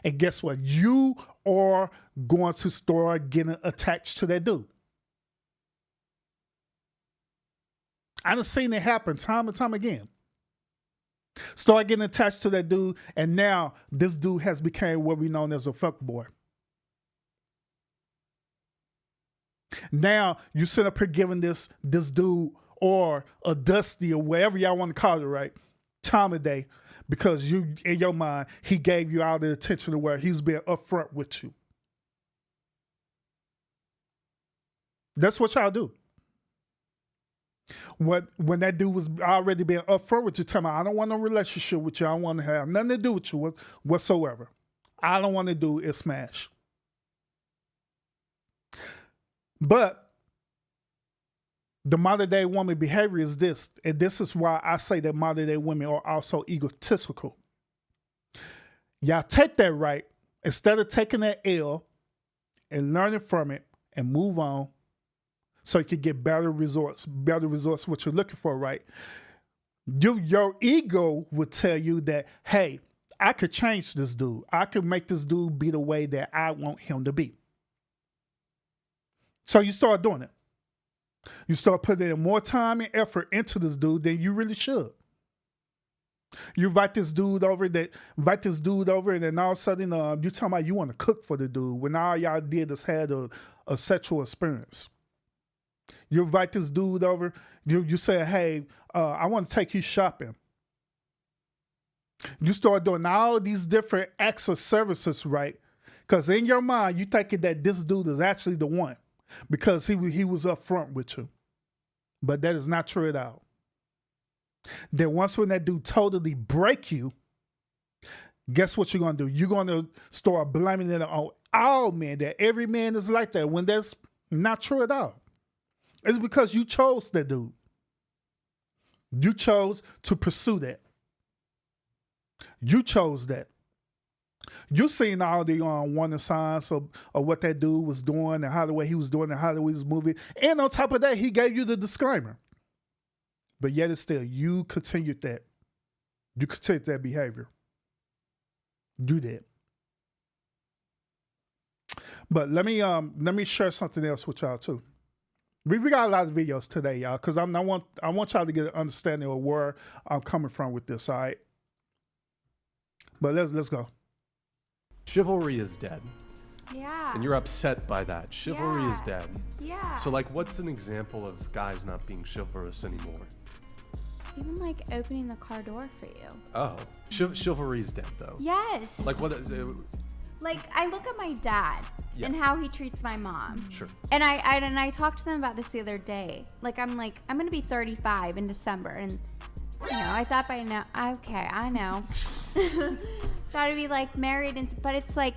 And guess what? You are going to start getting attached to that dude. I done seen it happen time and time again. Start getting attached to that dude, and now this dude has become what we know as a fuckboy. Now you sit up here giving this dude or a Dusty or whatever y'all want to call it, right? Time of day, because you in your mind he gave you all the attention to where he's being upfront with you. That's what y'all do. When that dude was already being upfront with you, tell me, I don't want no relationship with you. I don't want to have nothing to do with you whatsoever. All I don't want to do is smash. But the modern day woman behavior is this, and this is why I say that modern day women are also egotistical. Y'all take that right, instead of taking that L and learning from it and move on, so you can get better results what you're looking for, right? Your ego would tell you that, hey, I could change this dude. I could make this dude be the way that I want him to be. So you start doing it. You start putting in more time and effort into this dude than you really should. You invite this dude over, and then all of a sudden you talking about you want to cook for the dude when all y'all did is had a sexual experience. You invite this dude over, you say, hey, I want to take you shopping. You start doing all these different acts of services, right? Because in your mind, you thinking that this dude is actually the one because he was up front with you. But that is not true at all. Then once when that dude totally break you, guess what you're going to do? You're going to start blaming it on all men, that every man is like that, when that's not true at all. It's because you chose that dude. You chose to pursue that. You chose that. You seen all the warning signs of what that dude was doing and how the way he was doing and how the way he was moving. And on top of that, he gave you the disclaimer. But yet it's still, you continued that. You continued that behavior. Do that. But let me share something else with y'all too. We got a lot of videos today, y'all, because I want y'all to get an understanding of where I'm coming from with this, all right? But let's go. Chivalry is dead. Yeah. And you're upset by that. Chivalry is dead. Yeah. So like, what's an example of guys not being chivalrous anymore? Even like opening the car door for you. Oh, chivalry is dead though. Yes. Like what is it? Like I look at my dad and how he treats my mom. Sure. And I talked to them about this the other day. I'm gonna be 35 in December, and I thought by now. Okay, I know. Thought I'd be like married, but it's like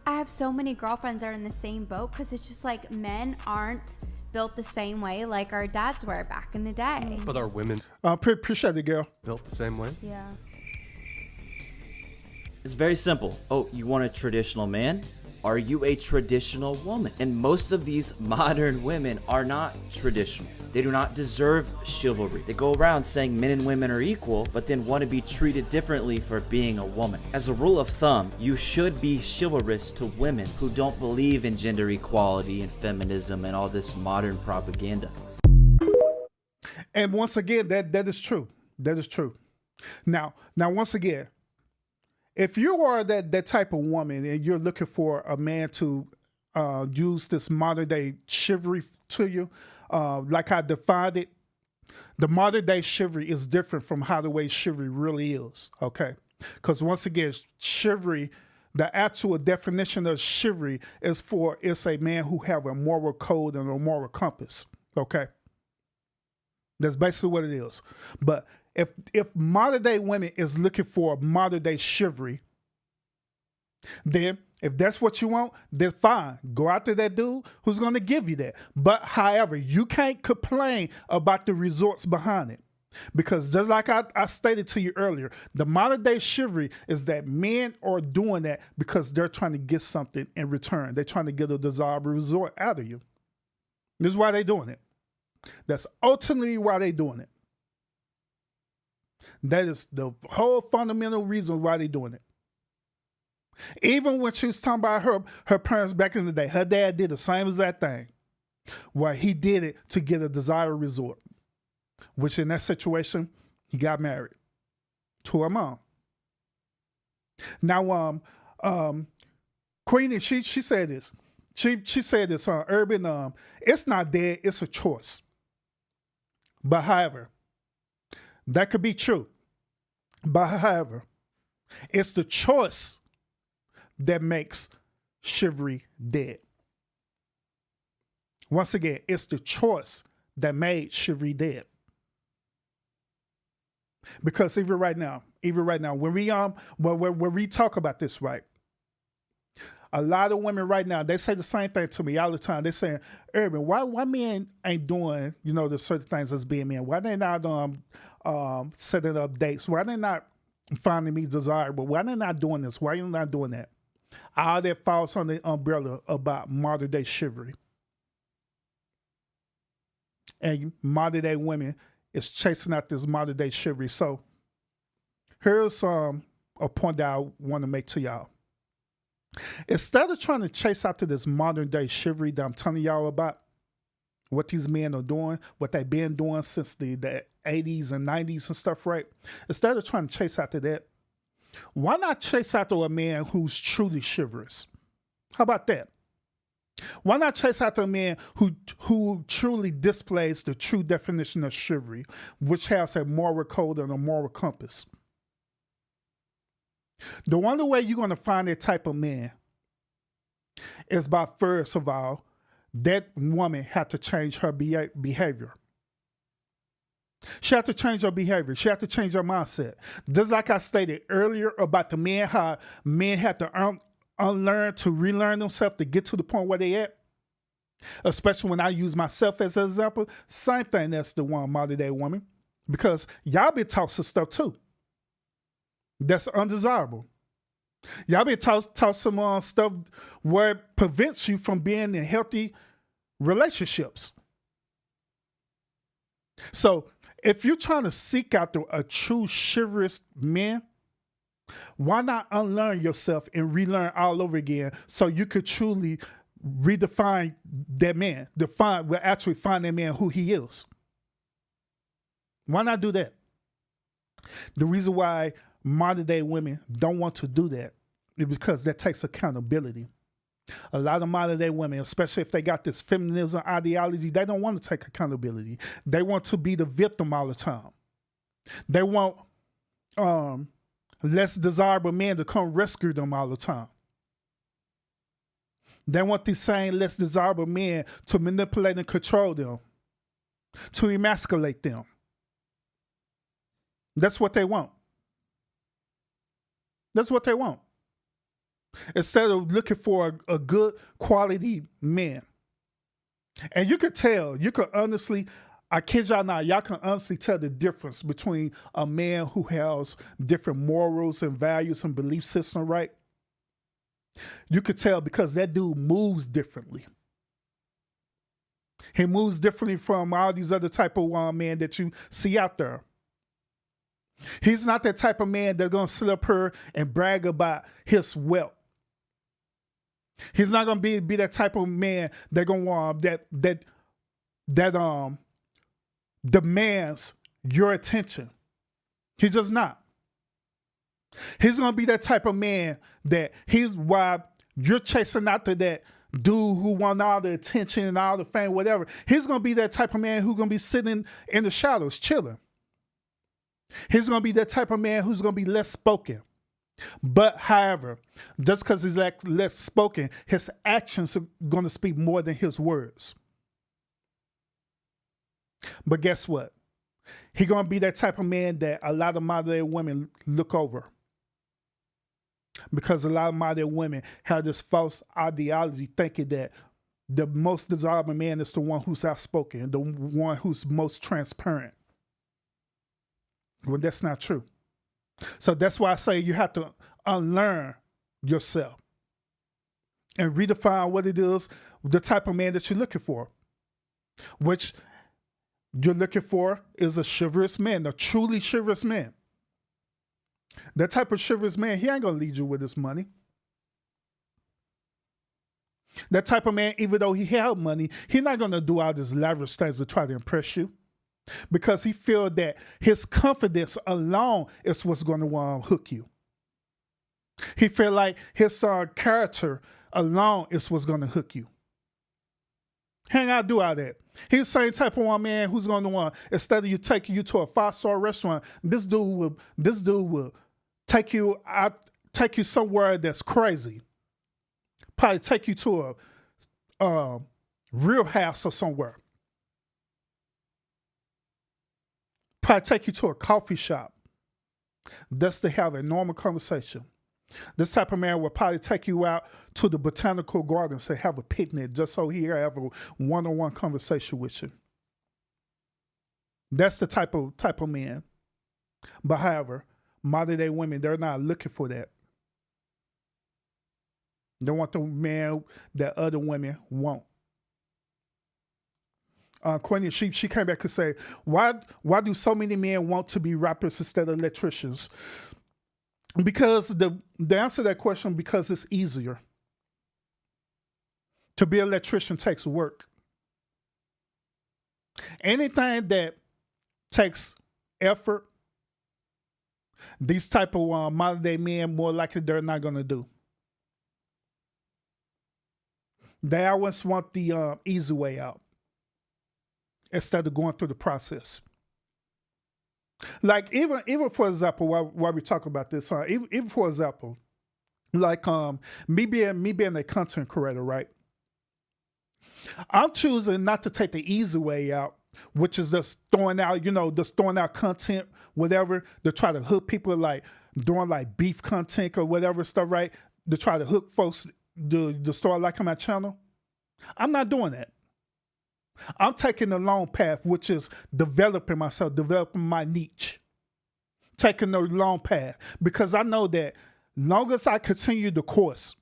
I have so many girlfriends that are in the same boat because it's just like men aren't built the same way like our dads were back in the day. But are women appreciate it, girl. Built the same way? Yeah. It's very simple. Oh, you want a traditional man? Are you a traditional woman? And most of these modern women are not traditional. They do not deserve chivalry. They go around saying men and women are equal, but then want to be treated differently for being a woman. As a rule of thumb, you should be chivalrous to women who don't believe in gender equality and feminism and all this modern propaganda. And once again, that is true. That is true. Now once again, if you are that type of woman and you're looking for a man to use this modern day chivalry to you, like I defined it, the modern day chivalry is different from how the way chivalry really is, okay? Because once again, chivalry, the actual definition of chivalry is a man who have a moral code and a moral compass, okay? That's basically what it is. But if modern day women is looking for modern day chivalry, then if that's what you want, then fine. Go after that dude who's going to give you that. But however, you can't complain about the results behind it. Because just like I stated to you earlier, the modern day chivalry is that men are doing that because they're trying to get something in return. They're trying to get a desirable result out of you. This is why they're doing it. That's ultimately why they're doing it. That is the whole fundamental reason why they're doing it. Even when she was talking about her parents back in the day, her dad did the same exact thing, where he did it to get a desired result, which in that situation, he got married to her mom. Now, Queenie, she said this. She said this on Urban, it's not dead, it's a choice. But however, that could be true. But however, it's the choice that makes chivalry dead. Once again, it's the choice that made chivalry dead. Because even right now, when we talk about this, right, a lot of women right now, they say the same thing to me all the time. They're saying, Urban, why men ain't doing, the certain things as being men? Why they not setting up dates? Why they not finding me desirable? Why they not doing this? Why you not doing that? All that falls on the umbrella about modern day chivalry. And modern day women is chasing out this modern day chivalry. So here's a point that I want to make to y'all. Instead of trying to chase after this modern day chivalry that I'm telling y'all about, what these men are doing, what they've been doing since the 80s and 90s and stuff, right? Instead of trying to chase after that, why not chase after a man who's truly chivalrous? How about that? Why not chase after a man who truly displays the true definition of chivalry, which has a moral code and a moral compass? The only way you're going to find that type of man is by, first of all, that woman had to change her behavior. She had to change her behavior. She had to change her mindset. Just like I stated earlier about the men, how men had to unlearn to relearn themselves to get to the point where they at. Especially when I use myself as an example. Same thing as the one modern day woman. Because y'all been taught some stuff too that's undesirable. Y'all been taught some stuff where it prevents you from being in healthy relationships. So if you're trying to seek out a true chivalrous man, why not unlearn yourself and relearn all over again so you could truly redefine that man, actually find that man who he is? Why not do that? The reason why modern day women don't want to do that is because that takes accountability. A lot of modern day women, especially if they got this feminism ideology, they don't want to take accountability. They want to be the victim all the time. They want less desirable men to come rescue them all the time. They want these same less desirable men to manipulate and control them, to emasculate them. That's what they want. That's what they want. Instead of looking for a good quality man. And you could tell, honestly, I kid y'all not, y'all can honestly tell the difference between a man who has different morals and values and belief system, right? You could tell because that dude moves differently. He moves differently from all these other type of men that you see out there. He's not that type of man that's going to sit up here and brag about his wealth. He's not going to be that type of man that demands your attention. He's just not. He's going to be that type of man that why you're chasing after that dude who want all the attention and all the fame, whatever. He's going to be that type of man who's going to be sitting in the shadows, chilling. He's going to be that type of man who's going to be less spoken. But, however, just because he's less spoken, his actions are going to speak more than his words. But guess what? He's going to be that type of man that a lot of modern day women look over. Because a lot of modern day women have this false ideology thinking that the most desirable man is the one who's outspoken, the one who's most transparent. when that's not true. So that's why I say you have to unlearn yourself and redefine what it is, the type of man that you're looking for, which you're looking for is a chivalrous man, a truly chivalrous man. That type of chivalrous man, he ain't going to lead you with his money. That type of man, even though he had money, he's not going to do all these lavish things to try to impress you, because he feel that his confidence alone is what's going to hook you. He feel like his character alone is what's going to hook you. He ain't got to do all that. He's the same type of one man who's going to instead of you taking you to a 5-star restaurant, this dude will take you somewhere that's crazy. Probably take you to a real house or somewhere. Probably take you to a coffee shop. That's to have a normal conversation. This type of man will probably take you out to the botanical gardens to have a picnic just so he have a one-on-one conversation with you. That's the type of man. But however, modern day women, they're not looking for that. They want the man that other women want. Courtney, she came back and say, why do so many men want to be rappers instead of electricians? Because the answer to that question, because it's easier. To be an electrician takes work. Anything that takes effort, these type of modern day men, more likely they're not going to do. They always want the easy way out instead of going through the process. Like even for example, while we talk about this, even for example, like me being a content creator, right? I'm choosing not to take the easy way out, which is just throwing out content, whatever, to try to hook people, like doing like beef content or whatever stuff, right? To try to hook folks to start liking my channel. I'm not doing that. I'm taking the long path, which is developing myself, developing my niche. Taking the long path. Because I know that long as I continue the course,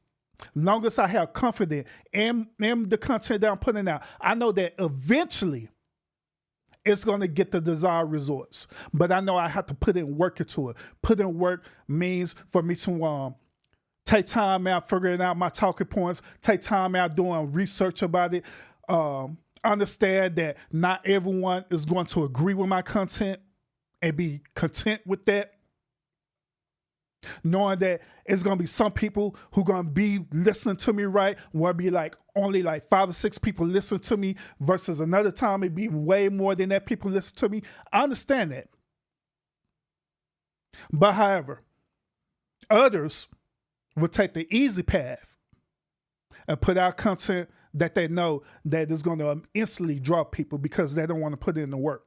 long as I have confidence in the content that I'm putting out, I know that eventually it's going to get the desired results. But I know I have to put in work into it. Put in work means for me to take time out figuring out my talking points, take time out doing research about it, understand that not everyone is going to agree with my content and be content with that. Knowing that it's going to be some people who going to be listening to me, right? Where it be like only like 5 or 6 people listen to me versus another time it be way more than that people listen to me. I understand that. But however, others will take the easy path and put out content that they know that is going to instantly draw people because they don't want to put in the work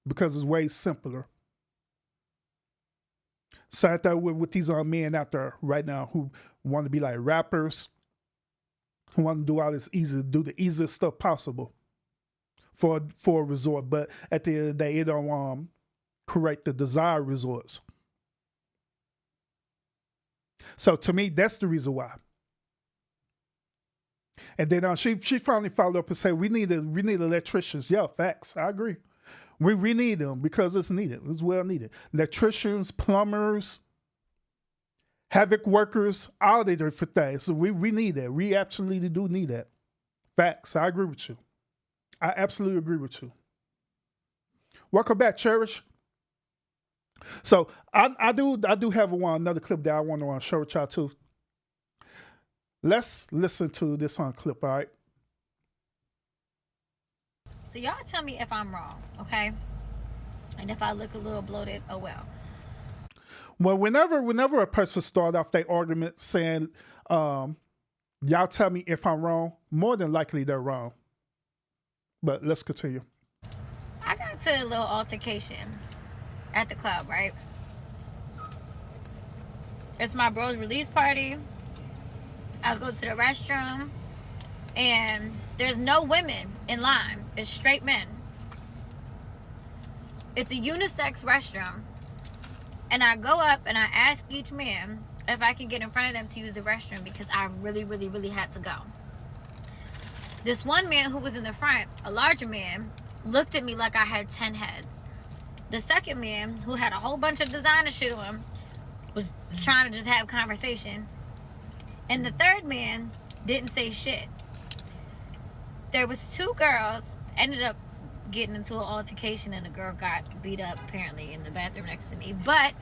because it's way simpler. So I thought with these men out there right now who want to be like rappers, who want to do all this do the easiest stuff possible for a resort, but at the end of the day, it don't create the desired results. So to me, that's the reason why. And then she finally followed up and said, we need electricians. Yeah, facts. I agree. We need them because it's needed. It's well needed. Electricians, plumbers, havoc workers, all the different things. So we need that. We absolutely do need that. Facts. I agree with you. I absolutely agree with you. Welcome back, Cherish. So I do have another clip that I want to show with y'all too. Let's listen to this clip, all right? So y'all tell me if I'm wrong, okay? And if I look a little bloated, oh well. Well, whenever a person start off their argument saying, y'all tell me if I'm wrong, more than likely they're wrong. But let's continue. I got into a little altercation at the club, right? It's my bro's release party. I go to the restroom and there's no women in line. It's straight men. It's a unisex restroom. And I go up and I ask each man if I can get in front of them to use the restroom because I really, really, really had to go. This one man who was in the front, a larger man, looked at me like I had 10 heads. The second man, who had a whole bunch of designer shit on him, was trying to just have conversation. And the third man didn't say shit. There was two girls, ended up getting into an altercation, and a girl got beat up apparently in the bathroom next to me. But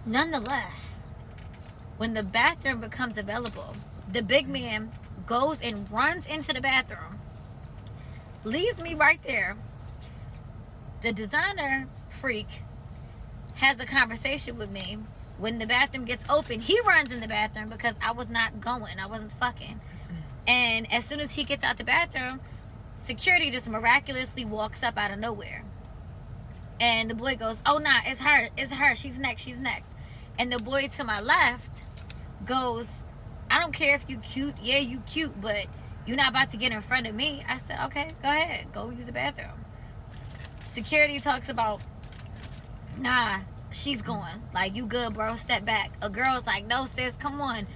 nonetheless, when the bathroom becomes available, the big man goes and runs into the bathroom, leaves me right there. The designer freak has a conversation with me. When the bathroom gets open, he runs in the bathroom because I was not going. I wasn't fucking. And as soon as he gets out the bathroom, security just miraculously walks up out of nowhere. And the boy goes, oh, nah, it's her. She's next. And the boy to my left goes, I don't care if you cute. Yeah, you cute, but you're not about to get in front of me. I said, okay, go ahead. Go use the bathroom. Security talks about, nah, she's going. Like, you good, bro. Step back. A girl's like, no, sis, come on.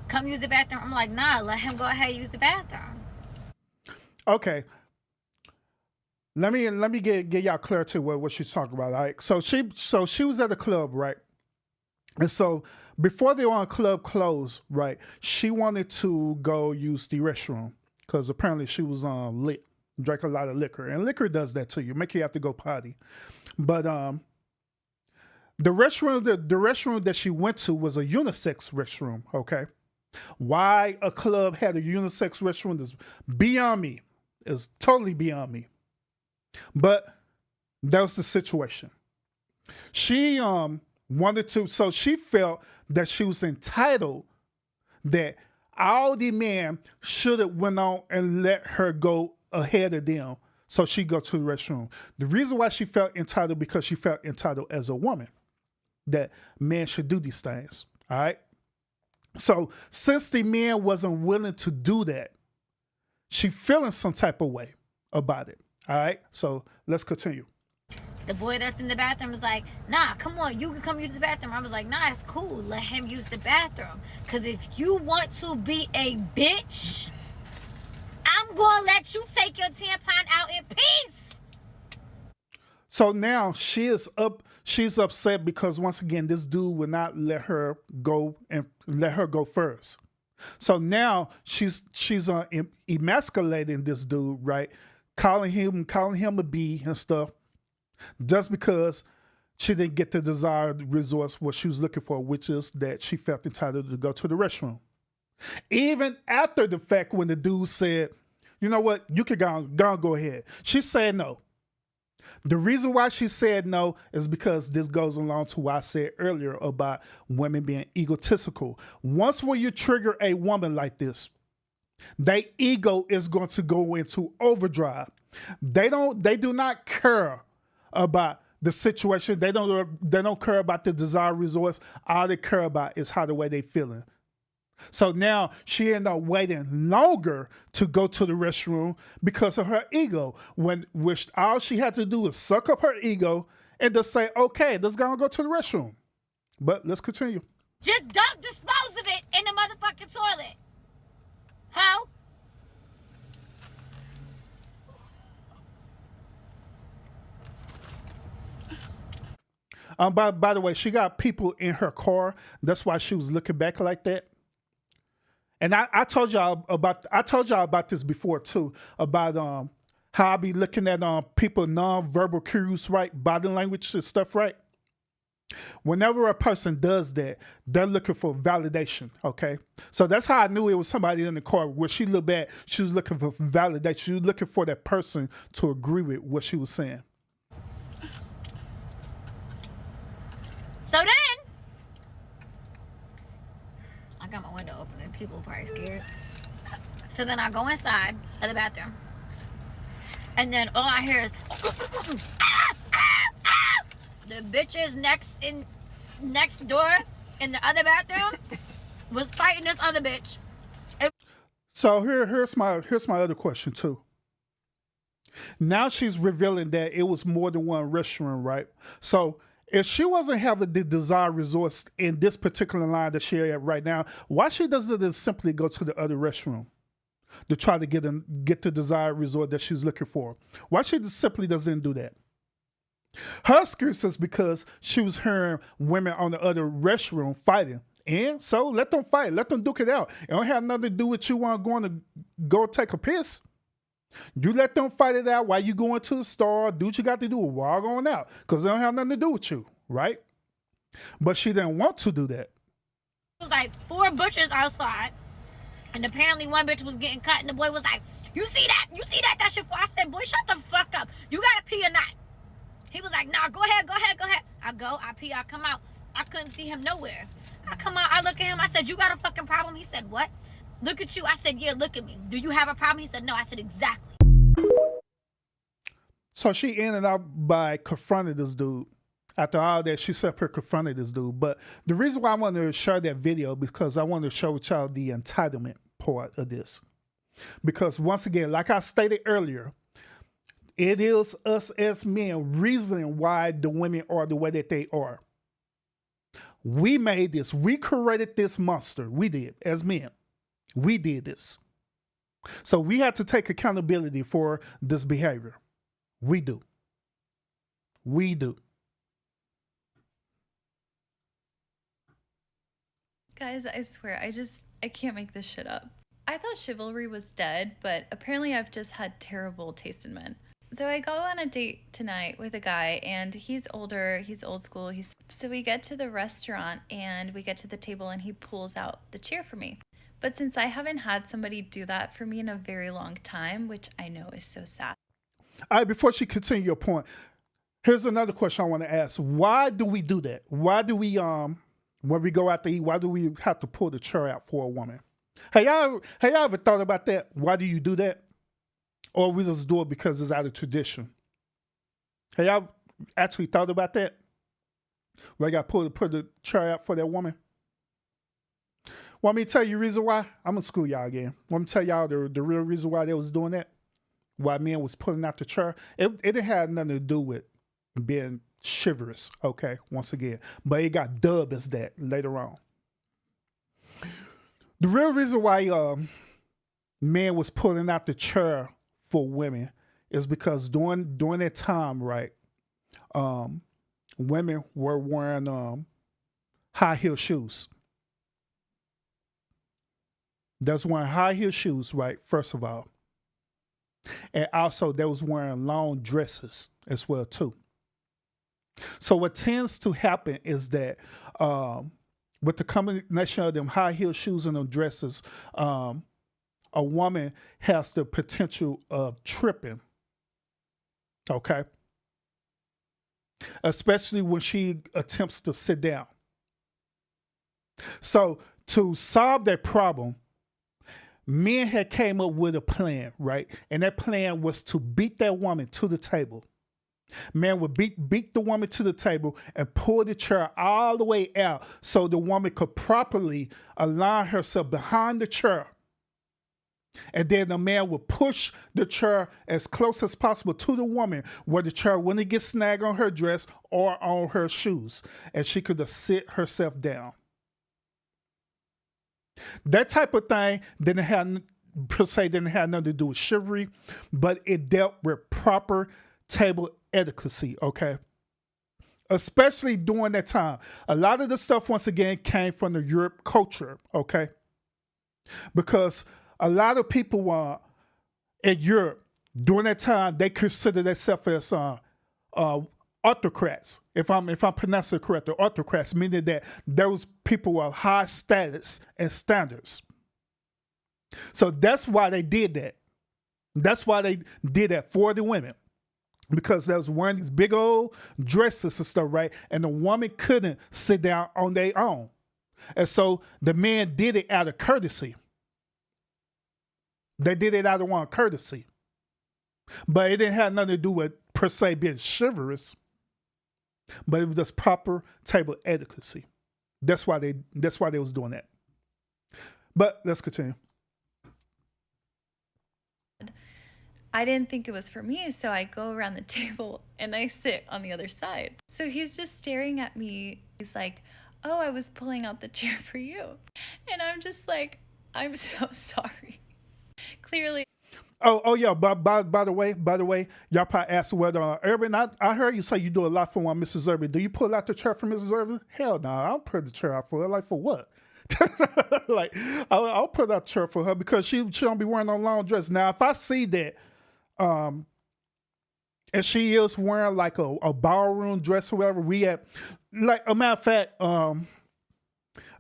Come use the bathroom. I'm like, nah, let him go ahead and use the bathroom. Okay. Let me get y'all clarity what she's talking about. All right. So she was at the club, right? And so before the club closed, right, she wanted to go use the restroom because apparently she was lit, drank a lot of liquor, and liquor does that to you, make you have to go potty. But the restroom that she went to was a unisex restroom. Okay, why a club had a unisex restroom is beyond me. It's totally beyond me. But that was the situation. She wanted to, so she felt that she was entitled, that all the men should have went on and let her go ahead of them so she go to the restroom. The reason why she felt entitled, because she felt entitled as a woman, that men should do these things. All right. So since the man wasn't willing to do that, she feeling some type of way about it. All right. So let's continue. The boy that's in the bathroom was like, nah, come on, you can come use the bathroom. I was like, nah, it's cool. Let him use the bathroom. Because if you want to be a bitch, I'm going to let you take your tampon out in peace. So now she's upset because once again, this dude would not let her go first. So now she's emasculating this dude, right? Calling him a B and stuff. Just because she didn't get the desired resource, what she was looking for, which is that she felt entitled to go to the restroom. Even after the fact when the dude said, you know what, you can go ahead. She said no. The reason why she said no is because this goes along to what I said earlier about women being egotistical. Once when you trigger a woman like this, their ego is going to go into overdrive. They do not care about the situation. They don't care about the desired resource. All they care about is how the way they feeling. So now she ended up waiting longer to go to the restroom because of her ego. Which all she had to do was suck up her ego and just say, okay, let's go to the restroom. But let's continue. Just don't dispose of it in the motherfucking toilet. How? By the way, she got people in her car. That's why she was looking back like that. And I told y'all about this before too, about how I be looking at people non-verbal cues, right? Body language and stuff, right? Whenever a person does that, they're looking for validation, okay? So that's how I knew it was somebody in the car. Where she looked back, she was looking for validation. She was looking for that person to agree with what she was saying. So then, I got my window open and people are probably scared. So then I go inside of the bathroom. And then all I hear is, the bitches next door in the other bathroom was fighting this other bitch. So here's my other question too. Now she's revealing that it was more than one restaurant, right? So if she wasn't having the desired resource in this particular line that she at right now, why she doesn't just simply go to the other restroom to try to get the desired resort that she's looking for? Why she just simply doesn't do that? Her excuse is because she was hearing women on the other restroom fighting. And so let them fight. Let them duke it out. It don't have nothing to do with you going to go take a piss. You let them fight it out while you going to the store. Do what you got to do while going out. Because it don't have nothing to do with you, right? But she didn't want to do that. It was like 4 butchers outside. And apparently one bitch was getting cut. And the boy was like, you see that? You see that? That's your fault. I said, boy, shut the fuck up. You got to pee or not? He was like, nah, go ahead, go ahead, go ahead. I go, I pee, I come out. I couldn't see him nowhere. I come out, I look at him. I said, you got a fucking problem? He said, what? Look at you. I said, yeah, look at me. Do you have a problem? He said, no. I said, exactly. So she ended up by confronting this dude. After all that, she said her confronted this dude. But the reason why I wanted to share that video, because I wanted to show y'all the entitlement part of this. Because once again, like I stated earlier, it is us as men reasoning why the women are the way that they are. We made this. We created this monster. We did, as men. We did this. So we have to take accountability for this behavior. We do. We do. Guys, I swear, I can't make this shit up. I thought chivalry was dead, but apparently I've just had terrible taste in men. So I go on a date tonight with a guy, and he's older, he's old school. So we get to the restaurant, and we get to the table, and he pulls out the chair for me. But since I haven't had somebody do that for me in a very long time, which I know is so sad. All right, before she continue your point, here's another question I want to ask. Why do we do that? Why do we, when we go out to eat, why do we have to pull the chair out for a woman? Hey, y'all ever thought about that? Why do you do that? Or we just do it because it's out of tradition? Hey, y'all actually thought about that? Why I got to put the chair out for that woman? Want me to tell you the reason why? I'm going to school y'all again. Want me to tell y'all the real reason why they was doing that? Why men was pulling out the chair? It didn't have nothing to do with being chivalrous, okay, once again. But it got dubbed as that later on. The real reason why men was pulling out the chair for women is because during that time, right, women were wearing high heel shoes. That's wearing high heel shoes, right, first of all. And also they was wearing long dresses as well, too. So what tends to happen is that with the combination of them high heel shoes and them dresses, a woman has the potential of tripping, okay? Especially when she attempts to sit down. So to solve that problem, men had came up with a plan, right? And that plan was to beat that woman to the table. Man would beat the woman to the table and pull the chair all the way out so the woman could properly align herself behind the chair. And then the man would push the chair as close as possible to the woman where the chair wouldn't get snagged on her dress or on her shoes. And she could just sit herself down. That type of thing didn't have nothing to do with chivalry, but it dealt with proper table etiquette, okay? Especially during that time. A lot of the stuff, once again, came from the Europe culture, okay? Because a lot of people in Europe, during that time, they considered themselves as autocrats. If I'm pronouncing it correctly, autocrats, meaning that those people of high status and standards. So that's why they did that. That's why they did that for the women. Because they was wearing these big old dresses and stuff, right? And the woman couldn't sit down on their own. And so the men did it out of courtesy. They did it out of one courtesy. But it didn't have nothing to do with, per se, being chivalrous. But it was just proper table etiquette. That's why they was doing that. But let's continue. I didn't think it was for me, so I go around the table and I sit on the other side. So he's just staring at me. He's like, oh, I was pulling out the chair for you. And I'm just like, I'm so sorry. Clearly. Oh yeah. But by the way, y'all probably asked whether Urban. I heard you say you do a lot for one Mrs. Urban. Do you pull out the chair for Mrs. Urban? Hell no, I don't pull the chair out for her. Like for what? Like I'll put out the chair for her because she don't be wearing no long dress. Now if I see that, and she is wearing like a ballroom dress or whatever, we had like a matter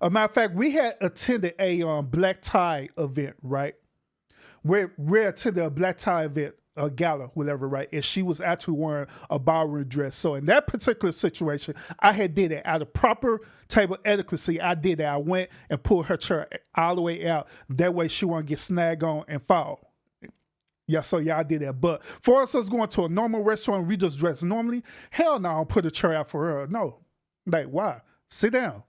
of fact, we had attended a black tie event, right? We attended a black tie event, a gala, whatever, right? And she was actually wearing a ballroom dress. So in that particular situation, I had did it out of proper table etiquette. I did that. I went and pulled her chair all the way out. That way she won't get snagged on and fall. Yeah, so yeah, I did that. But for us going to a normal restaurant, we just dress normally. Hell no, I don't put a chair out for her. No. Like, why? Sit down.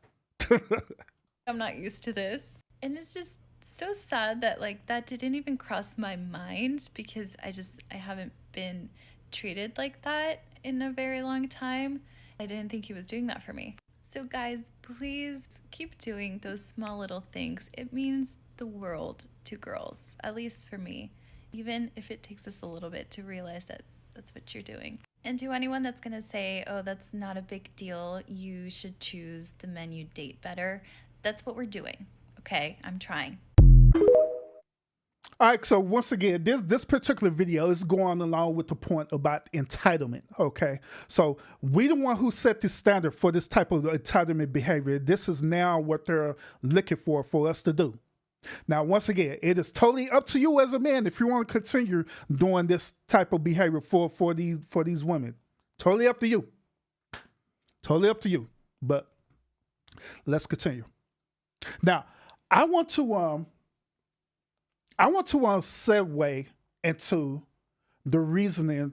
I'm not used to this. And it's just so sad that like that didn't even cross my mind because I haven't been treated like that in a very long time. I didn't think he was doing that for me. So guys, please keep doing those small little things. It means the world to girls, at least for me. Even if it takes us a little bit to realize that that's what you're doing. And to anyone that's going to say, oh, that's not a big deal, you should choose the men you date better, that's what we're doing. Okay, I'm trying. All right, so once again, this particular video is going along with the point about entitlement, okay? So we the one who set the standard for this type of entitlement behavior. This is now what they're looking for us to do. Now, once again, it is totally up to you as a man if you want to continue doing this type of behavior for these women. Totally up to you. Totally up to you. But let's continue. Now, I want to segue into the reasoning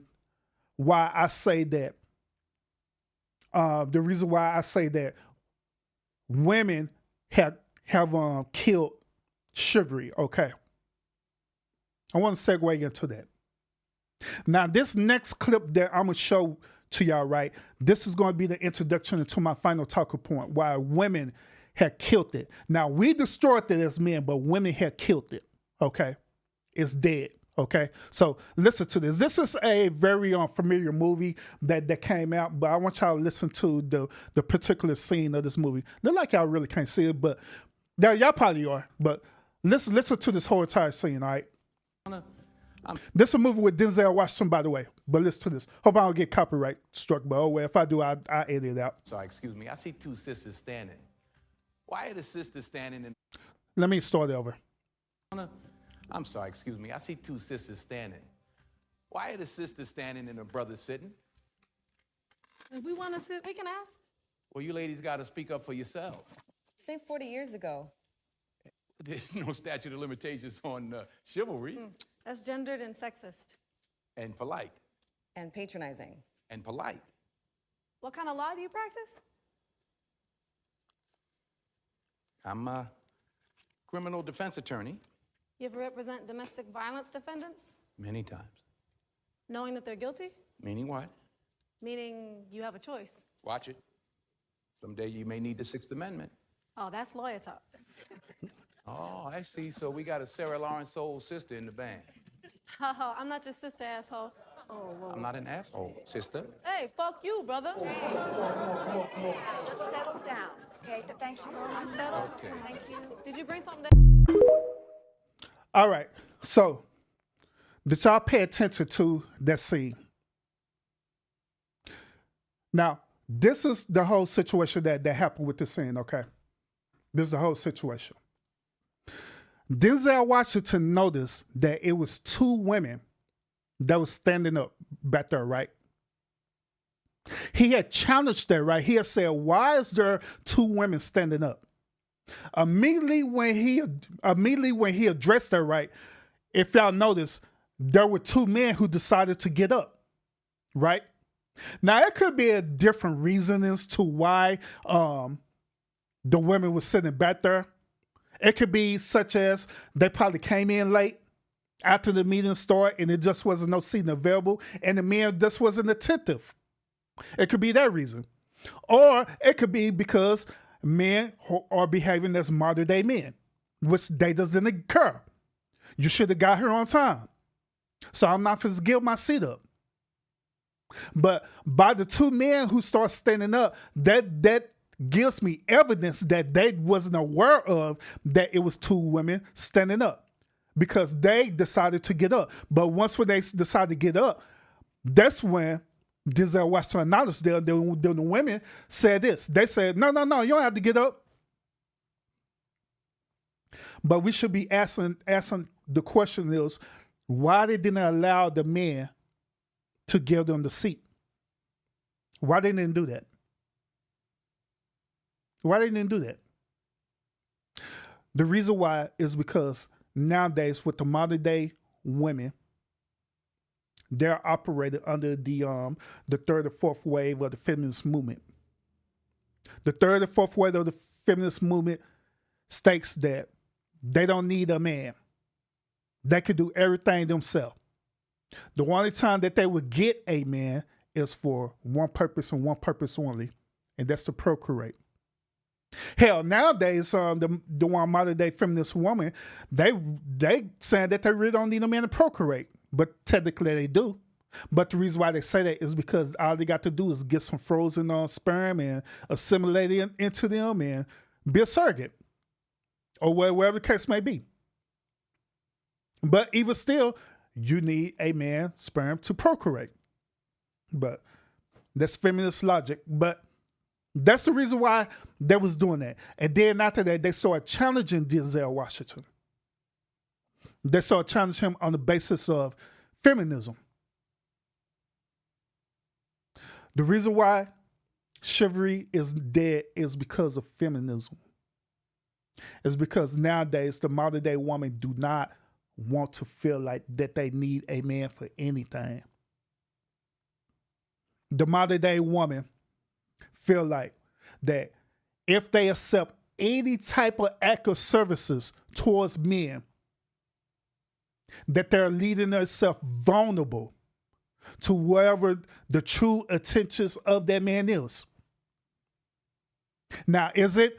why I say that. The reason why I say that women have killed chivalry. Okay, I want to segue into that. Now, this next clip that I'm gonna show to y'all, right? This is going to be the introduction into my final talking point. Why women had killed it. Now, we destroyed it as men, but women had killed it. Okay, it's dead. Okay, so listen to this. This is a very familiar movie that came out, but I want y'all to listen to the particular scene of this movie. Look like y'all really can't see it, but y'all probably are. But listen to this whole entire scene. All right. This is a movie with Denzel Washington, by the way. But listen to this. Hope I don't get copyright struck. But oh well, if I do, I edit it out. Sorry, excuse me. I see two sisters standing. Why are the sisters standing in? Let me start over. I'm sorry, excuse me. I see two sisters standing. Why are the sisters standing and the brothers sitting? If we want to sit, we can ask. Well, you ladies got to speak up for yourselves. Say 40 years ago. There's no statute of limitations on chivalry. That's gendered and sexist. And polite. And patronizing. And polite. What kind of law do you practice? I'm a criminal defense attorney. You ever represent domestic violence defendants? Many times. Knowing that they're guilty? Meaning what? Meaning you have a choice. Watch it. Someday you may need the Sixth Amendment. Oh, that's lawyer talk. Oh, I see. So we got a Sarah Lawrence soul sister in the band. Haha, I'm not your sister, asshole. Oh, whoa. I'm not an asshole, sister. Hey, fuck you, brother. Hey, just settle down, okay? Thank you very much. I'm settled. Okay. Thank you. Did you bring something to... All right. So, did y'all pay attention to that scene? Now, this is the whole situation that happened with the scene, okay? This is the whole situation. Denzel Washington noticed that it was two women that was standing up back there, right? He had challenged that, right? He had said, why is there two women standing up? Immediately when he addressed that, right, if y'all notice, there were two men who decided to get up, right? Now, it could be a different reason as to why the women were sitting back there. It could be such as they probably came in late after the meeting started and it just wasn't no seating available and the man just wasn't attentive. It could be that reason. Or it could be because men are behaving as modern day men, which they doesn't occur. You should have got here on time. So I'm not going to give my seat up. But by the two men who start standing up, that gives me evidence that they wasn't aware of that it was two women standing up because they decided to get up. But once when they decided to get up, that's when Denzel Washington acknowledged the women said this. They said, no, you don't have to get up. But we should be asking the question is, why they didn't allow the men to give them the seat? Why they didn't do that? Why they didn't do that? The reason why is because nowadays with the modern day women, they're operated under the third or fourth wave of the feminist movement. The third or fourth wave of the feminist movement states that they don't need a man. They could do everything themselves. The only time that they would get a man is for one purpose and one purpose only, and that's to procreate. Hell, nowadays, the one modern day feminist woman, they saying that they really don't need a man to procreate, but technically they do. But the reason why they say that is because all they got to do is get some frozen sperm and assimilate it into them and be a surrogate, or wherever the case may be. But even still, you need a man's sperm to procreate. But that's feminist logic. But that's the reason why they was doing that. And then after that, they started challenging Denzel Washington. They started challenging him on the basis of feminism. The reason why chivalry is dead is because of feminism. It's because nowadays the modern day woman do not want to feel like that they need a man for anything. The modern day woman feel like that if they accept any type of act of services towards men, that they're leading themselves vulnerable to wherever the true intentions of that man is. Now, is it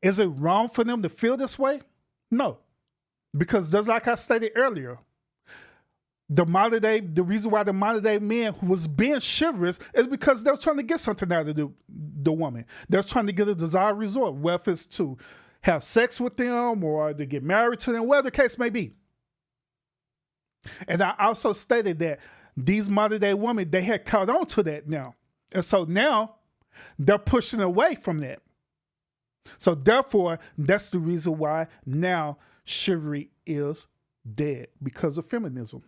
wrong for them to feel this way? No. Because just like I stated earlier, the reason why the modern day man was being chivalrous is because they were trying to get something out of the woman. They were trying to get a desired result, whether it's to have sex with them or to get married to them, whatever the case may be. And I also stated that these modern day women, they had caught on to that now. And so now they're pushing away from that. So therefore, that's the reason why now chivalry is dead, because of feminism.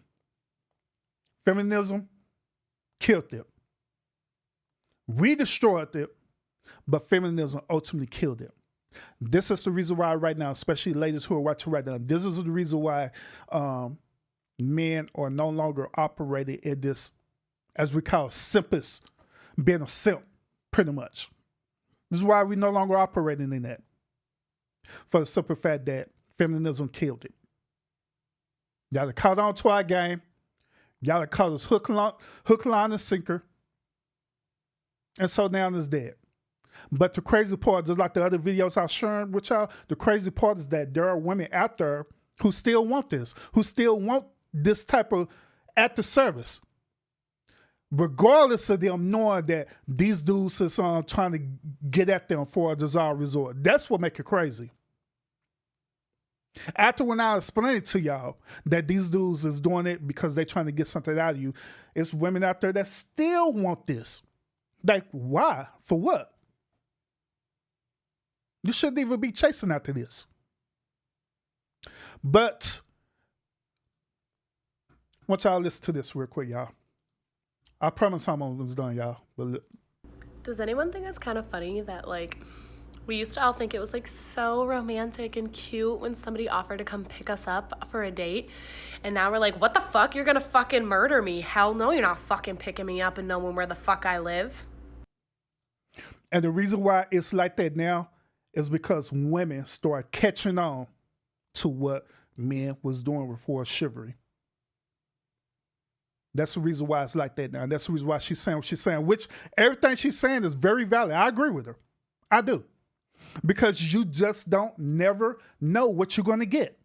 Feminism killed it. We destroyed it, but feminism ultimately killed it. This is the reason why right now, especially ladies who are watching right now, this is the reason why men are no longer operating in this, as we call simpest, being a simp, pretty much. This is why we no longer operating in that. For the simple fact that feminism killed it. Y'all have caught on to our game. Y'all have caught us hook, line, and sinker. And so now it's dead. But the crazy part, just like the other videos I've shared with y'all, the crazy part is that there are women out there who still want this, who still want this type of active service. Regardless of them knowing that these dudes is trying to get at them for a desired resort. That's what makes it crazy. After when I explained to y'all that these dudes is doing it because they're trying to get something out of you, it's women out there that still want this. Like, why? For what? You shouldn't even be chasing after this. But I want y'all to listen to this real quick, y'all. I promise I'm almost done, y'all. But look. Does anyone think it's kind of funny that, like, we used to all think it was, like, so romantic and cute when somebody offered to come pick us up for a date, and now we're like, what the fuck? You're gonna fucking murder me. Hell no, you're not fucking picking me up and knowing where the fuck I live. And the reason why it's like that now is because women start catching on to what men was doing before chivalry. That's the reason why it's like that now. That's the reason why she's saying what she's saying, which everything she's saying is very valid. I agree with her. I do. Because you just don't never know what you're going to get.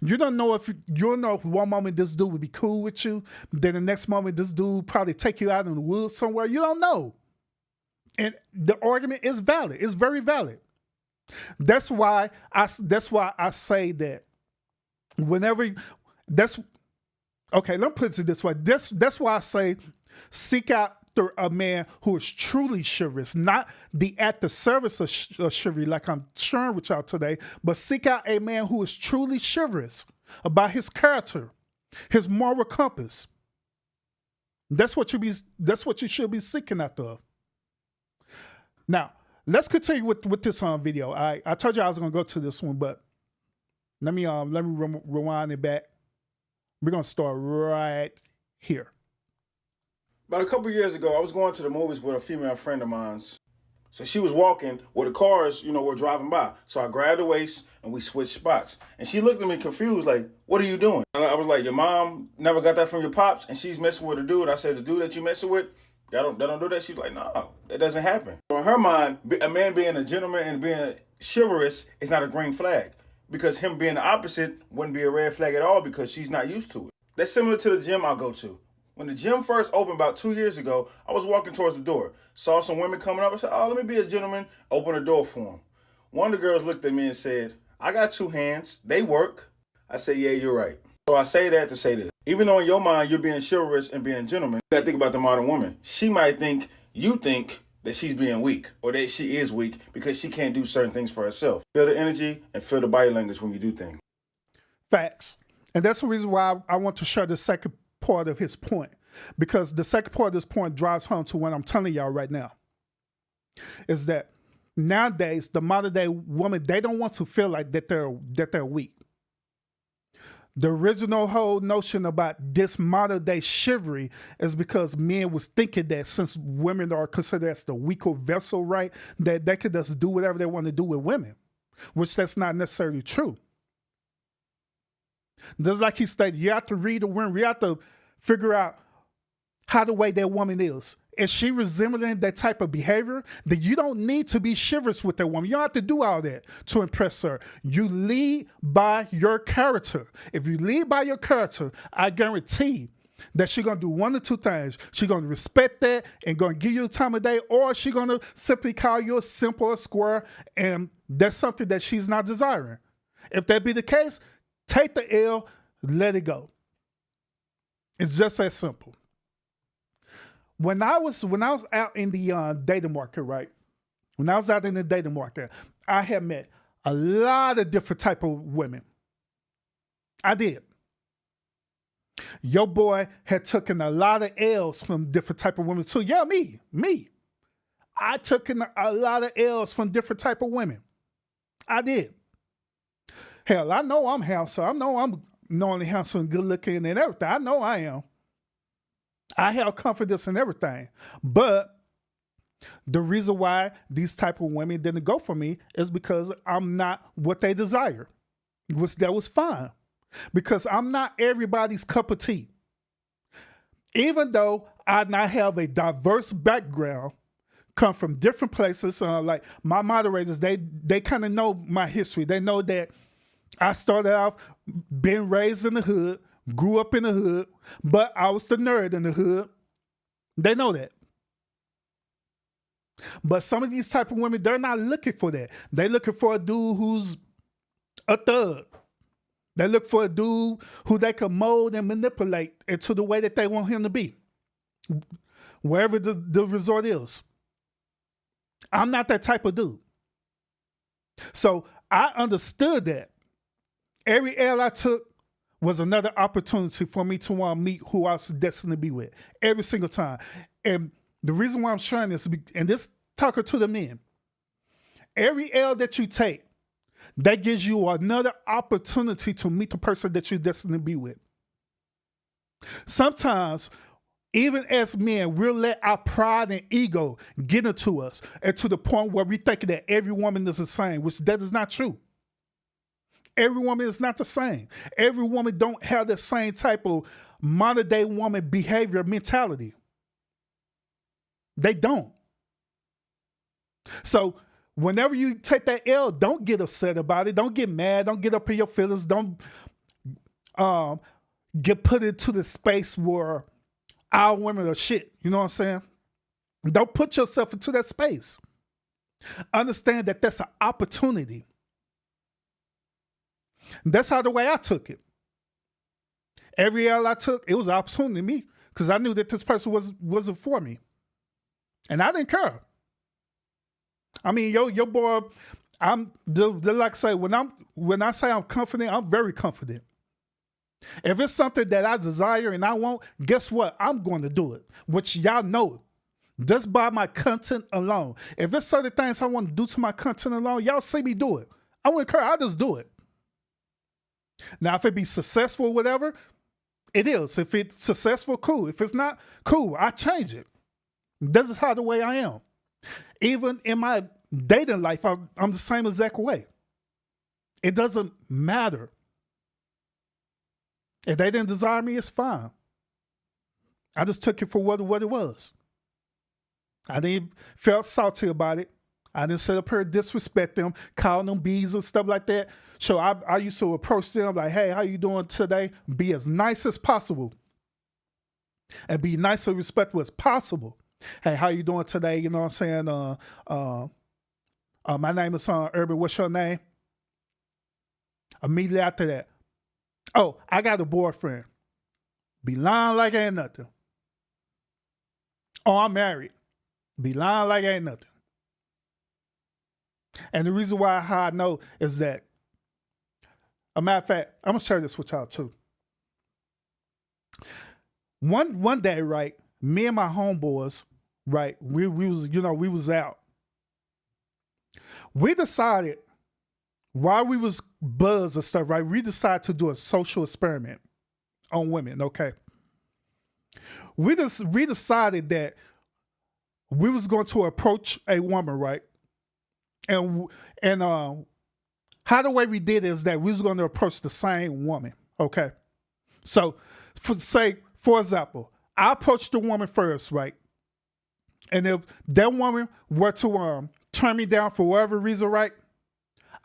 You don't know if one moment this dude would be cool with you, then the next moment this dude probably take you out in the woods somewhere. You don't know. And the argument is valid. It's very valid. That's why I say that whenever okay, let me put it this way. That's why I say seek out a man who is truly chivalrous, not the at the service of chivalry like I'm sharing with y'all today, but seek out a man who is truly chivalrous about his character, his moral compass. That's what you should be seeking after. Now, let's continue with this video. I told you I was gonna go to this one, but let me rewind it back. We're gonna start right here. About a couple years ago, I was going to the movies with a female friend of mine. So she was walking where the cars, were driving by. So I grabbed the waist and we switched spots. And she looked at me confused, like, what are you doing? And I was like, your mom never got that from your pops? And she's messing with a dude. I said, the dude that you messing with, they don't do that? She's like, no, that doesn't happen. So in her mind, a man being a gentleman and being chivalrous is not a green flag. Because him being the opposite wouldn't be a red flag at all because she's not used to it. That's similar to the gym I go to. When the gym first opened about 2 years ago, I was walking towards the door. Saw some women coming up. I said, oh, let me be a gentleman. Open the door for them. One of the girls looked at me and said, I got 2 hands. They work. I said, yeah, you're right. So I say that to say this. Even though in your mind you're being chivalrous and being a gentleman, you got to think about the modern woman. She might think you think that she's being weak or that she is weak because she can't do certain things for herself. Feel the energy and feel the body language when you do things. Facts. And that's the reason why I want to share the second part of his point, because the second part of this point drives home to what I'm telling y'all right now, is that nowadays the modern day woman, they don't want to feel like that they're weak. The original whole notion about this modern day chivalry is because men was thinking that since women are considered as the weaker vessel, right, that they could just do whatever they want to do with women, which that's not necessarily true. Just like he stated, you have to read the women, you have to figure out how the way that woman is. If she resembling that type of behavior, then you don't need to be chivalrous with that woman. You don't have to do all that to impress her. You lead by your character. If you lead by your character, I guarantee that she's going to do one or two things. She's going to respect that and going to give you the time of day, or she's going to simply call you a simp or a square, and that's something that she's not desiring. If that be the case, take the L, let it go. It's just that simple. When I was out in the dating market, right? When I was out in the dating market, I had met a lot of different type of women. I did. Your boy had taken a lot of L's from different type of women too. Yeah, me. I took a lot of L's from different type of women. I did. Hell, I know I'm handsome. I know I'm knowingly handsome and good looking and everything. I know I am. I have confidence in everything. But the reason why these type of women didn't go for me is because I'm not what they desire. That was fine. Because I'm not everybody's cup of tea. Even though I not have a diverse background, come from different places, like my moderators, they kind of know my history. They know that I started off being raised in the hood, grew up in the hood, but I was the nerd in the hood. They know that. But some of these type of women, they're not looking for that. They're looking for a dude who's a thug. They look for a dude who they can mold and manipulate into the way that they want him to be, wherever the resort is. I'm not that type of dude. So I understood that. Every L I took was another opportunity for me to want to meet who I was destined to be with. Every single time. And the reason why I'm sharing this, and this talking to the men, every L that you take, that gives you another opportunity to meet the person that you're destined to be with. Sometimes, even as men, we'll let our pride and ego get into us, and to the point where we think that every woman is the same, which that is not true. Every woman is not the same. Every woman don't have the same type of modern day woman behavior mentality. They don't. So whenever you take that L, don't get upset about it. Don't get mad. Don't get up in your feelings. Don't get put into the space where our women are shit. You know what I'm saying? Don't put yourself into that space. Understand that that's an opportunity. That's how the way I took it. Every L I took, it was an opportunity to me because I knew that this person wasn't for me. And I didn't care. I mean, your boy, like I say, when I say I'm confident, I'm very confident. If it's something that I desire and I want, guess what? I'm going to do it, which y'all know. Just by my content alone. If it's certain things I want to do to my content alone, y'all see me do it. I wouldn't care. I'll just do it. Now, if it be successful or whatever, it is. If it's successful, cool. If it's not, cool. I change it. This is how the way I am. Even in my dating life, I'm the same exact way. It doesn't matter. If they didn't desire me, it's fine. I just took it for what it was. I didn't felt salty about it. I didn't sit up here and disrespect them, call them bees and stuff like that. So I used to approach them like, hey, how you doing today? Be as nice as possible. And be nice and respectful as possible. Hey, how you doing today? You know what I'm saying? My name is Urban. What's your name? Immediately after that, oh, I got a boyfriend. Be lying like ain't nothing. Oh, I'm married. Be lying like ain't nothing. And the reason why how I know is that, a matter of fact, I'm gonna share this with y'all too. One day, right, me and my homeboys, right, we was out. We decided while we was buzzed and stuff, right, we decided to do a social experiment on women, okay? We decided that we was going to approach a woman, right? And how the way we did is that we was going to approach the same woman, okay? So, for example, I approached the woman first, right? And if that woman were to turn me down for whatever reason, right?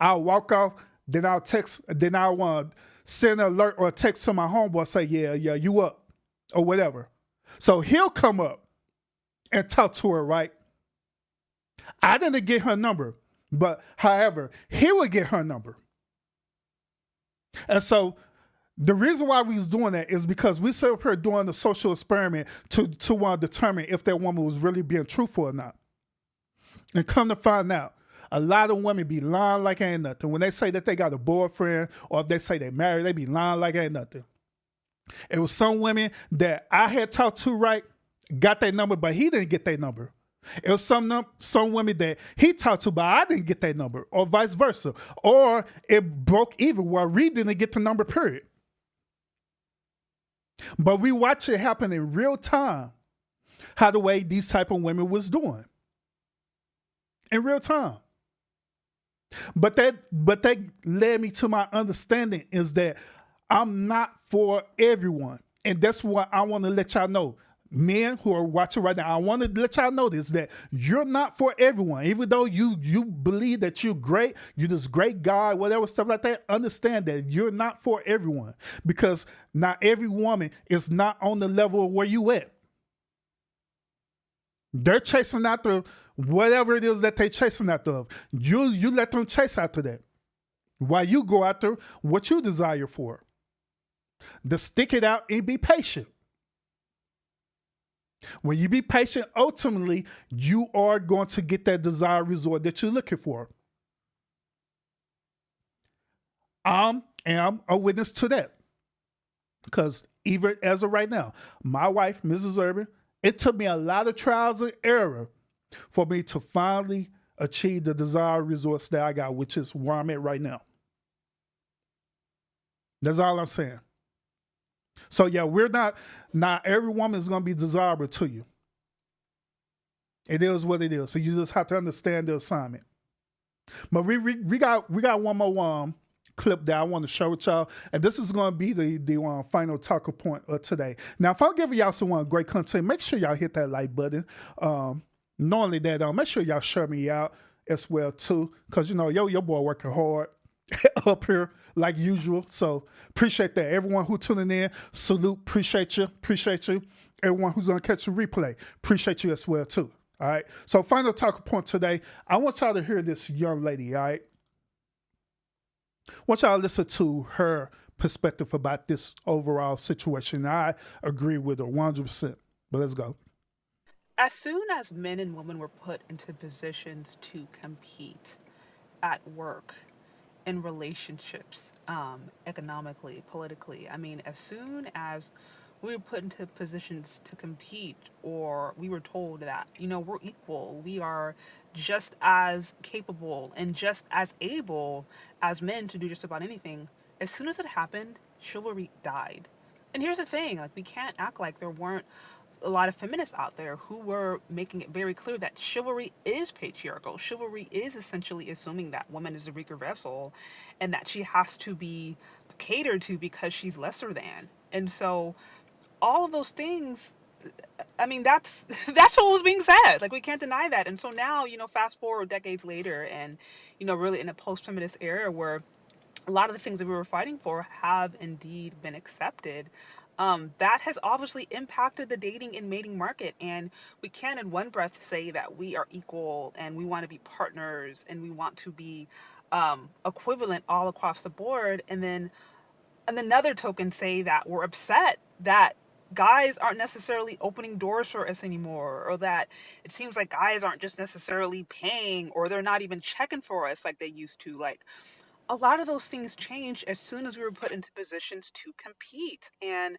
I'll walk off, then I'll send an alert or a text to my homeboy, say, yeah, you up, or whatever. So he'll come up and talk to her, right? I didn't get her number, but however, he would get her number. And so the reason why we was doing that is because we set up here doing the social experiment to determine if that woman was really being truthful or not. And come to find out, a lot of women be lying like ain't nothing. When they say that they got a boyfriend or if they say they married, they be lying like ain't nothing. It was some women that I had talked to, right, got their number, but he didn't get their number. It was some women that he talked to, but I didn't get their number, or vice versa. Or it broke even where we didn't get the number, period. But we watch it happen in real time, how the way these type of women was doing. In real time. But that led me to my understanding is that I'm not for everyone. And that's what I want to let y'all know. Men who are watching right now, I want to let y'all know this, that you're not for everyone. Even though you believe that you're great, you're this great guy, whatever, stuff like that, understand that you're not for everyone. Because not every woman is not on the level of where you at. They're chasing after whatever it is that they're chasing after. You let them chase after that. While you go after what you desire for. Just stick it out and be patient. When you be patient, ultimately, you are going to get that desired result that you're looking for. I am a witness to that. Because even as of right now, my wife, Mrs. Urban, it took me a lot of trials and error for me to finally achieve the desired results that I got, which is where I'm at right now. That's all I'm saying. So yeah, not every woman is going to be desirable to you. It is what it is. So you just have to understand the assignment. But we got one more clip that I want to share with y'all, and this is going to be the final talking point of today. Now, if I'm giving y'all some great content, make sure y'all hit that like button. Not only that, make sure y'all share me out as well too, because your boy working hard up here like usual. So appreciate that. Everyone who tuning in, salute, appreciate you. Everyone who's gonna catch the replay, appreciate you as well too. All right. So final talking point today, I want y'all to hear this young lady. All right. I want y'all to listen to her perspective about this overall situation. I agree with her 100%. But let's go. As soon as men and women were put into positions to compete at work, in relationships, economically, politically, I mean, as soon as we were put into positions to compete, or we were told that, we're equal, we are just as capable and just as able as men to do just about anything, as soon as it happened, chivalry died. And here's the thing, like, we can't act like there weren't a lot of feminists out there who were making it very clear that chivalry is patriarchal. Chivalry is essentially assuming that woman is a weaker vessel and that she has to be catered to because she's lesser than. And so all of those things, I mean, that's that's what was being said. Like, we can't deny that. And so now, fast forward decades later and, really in a post-feminist era where a lot of the things that we were fighting for have indeed been accepted. That has obviously impacted the dating and mating market. And we can't in one breath say that we are equal and we want to be partners and we want to be equivalent all across the board. And then on another token say that we're upset that guys aren't necessarily opening doors for us anymore, or that it seems like guys aren't just necessarily paying, or they're not even checking for us like they used to. Like, a lot of those things changed as soon as we were put into positions to compete. And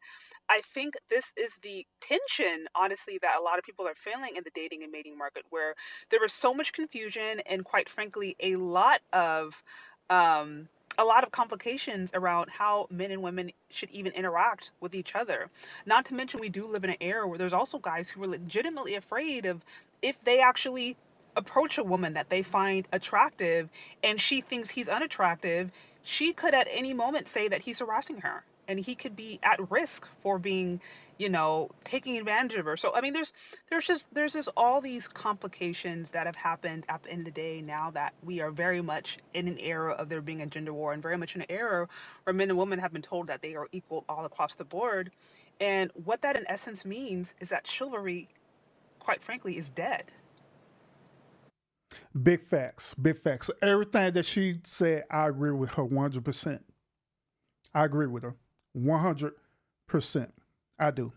I think this is the tension, honestly, that a lot of people are feeling in the dating and mating market, where there was so much confusion and, quite frankly, a lot of complications around how men and women should even interact with each other. Not to mention, we do live in an era where there's also guys who are legitimately afraid of, if they actually approach a woman that they find attractive and she thinks he's unattractive, she could at any moment say that he's harassing her and he could be at risk for being, taking advantage of her. So I mean, there's just all these complications that have happened at the end of the day, now that we are very much in an era of there being a gender war, and very much in an era where men and women have been told that they are equal all across the board. And what that in essence means is that chivalry, quite frankly, is dead. Big facts, big facts. Everything that she said, I agree with her 100%. I agree with her 100%. I do.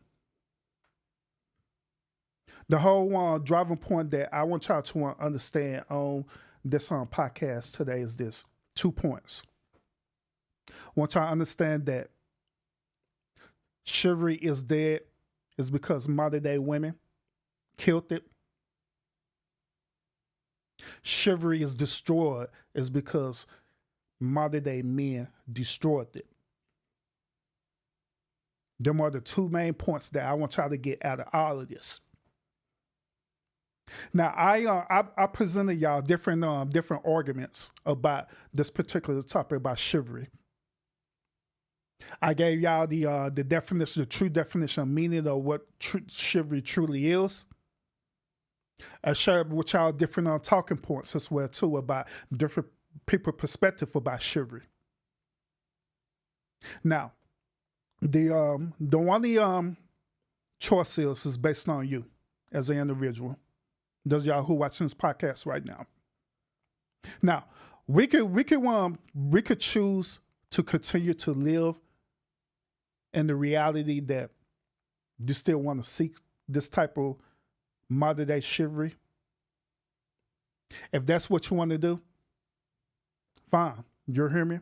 The whole driving point that I want y'all to understand on this podcast today is this: 2 points. I want y'all to understand that chivalry is dead is because modern day women killed it. Chivalry is destroyed is because modern day men destroyed it. Them are the 2 main points that I want y'all to get out of all of this. Now, I presented y'all different arguments about this particular topic about chivalry. I gave y'all the definition, the true definition of meaning of what chivalry truly is. I shared with y'all different talking points as well too about different people's perspective about chivalry. Now, the only choice is based on you as an individual. Those y'all who watching this podcast right now. Now, we could choose to continue to live in the reality that you still want to seek this type of modern day chivalry. If that's what you want to do, fine. You hear me?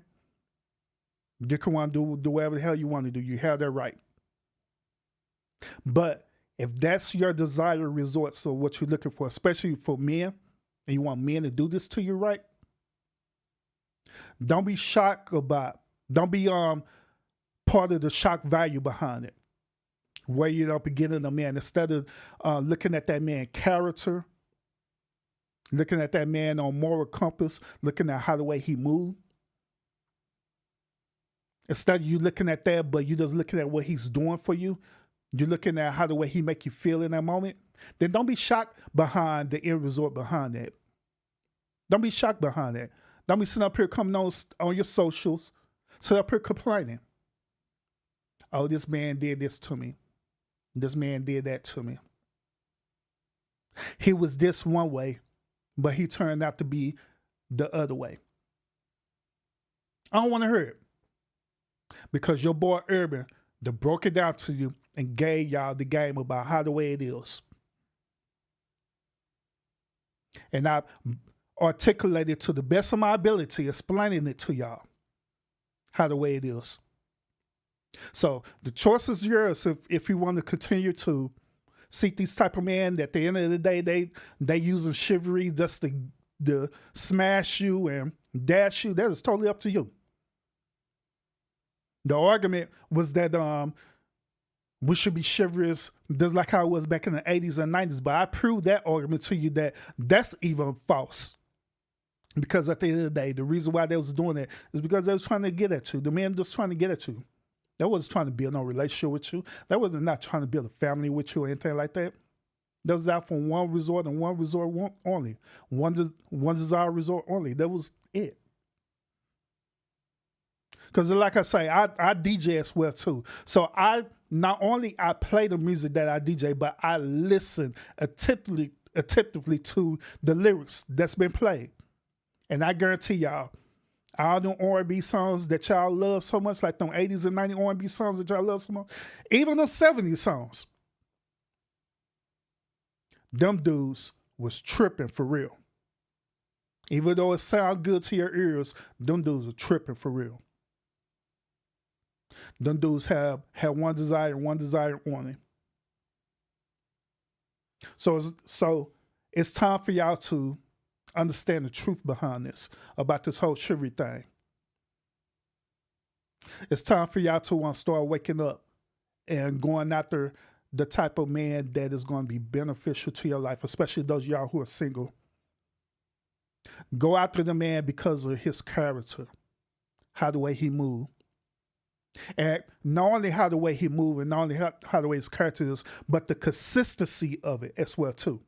You can want to do whatever the hell you want to do. You have that right. But if that's your desire resorts or what you're looking for, especially for men, and you want men to do this to you, right? Don't be shocked about, don't be part of the shock value behind it. Where you're up beginning a man, instead of looking at that man's character, looking at that man on moral compass, looking at how the way he moved, Instead of you looking at that, but you just looking at what he's doing for you, you're looking at how the way he make you feel in that moment, then don't be shocked behind the end result behind that. Don't be shocked behind that. Don't be sitting up here coming on your socials, sitting up here complaining. Oh, this man did this to me. This man did that to me. He was this one way, but he turned out to be the other way. I don't want to hear it. Because your boy Urban, they broke it down to you and gave y'all the game about how the way it is. And I articulated to the best of my ability, explaining it to y'all how the way it is. So the choice is yours if you want to continue to seek these type of men that at the end of the day they using chivalry just to smash you and dash you. That is totally up to you. The argument was that we should be chivalrous just like how it was back in the 80s and 90s. But I proved that argument to you that that's even false. Because at the end of the day, the reason why they was doing it is because they was trying to get at you. The man just trying to get at you. They wasn't trying to build no relationship with you. They wasn't not trying to build a family with you or anything like that. That was out for one resort and one resort only. One desire resort only. That was it. Because like I say, I DJ as well too. So I play the music that I DJ, but I listen attentively to the lyrics that's been played. And I guarantee y'all, all them R&B songs that y'all love so much, like them 80s and 90s R&B songs that y'all love so much, even them 70s songs, them dudes was tripping for real. Even though it sound good to your ears, them dudes are tripping for real. Them dudes have one desire only. So it's time for y'all to understand the truth behind this, about this whole chivalry thing. It's time for y'all to start waking up and going after the type of man that is going to be beneficial to your life, especially those of y'all who are single. Go after the man because of his character, how the way he move. And not only how the way he move and not only how the way his character is, but the consistency of it as well too.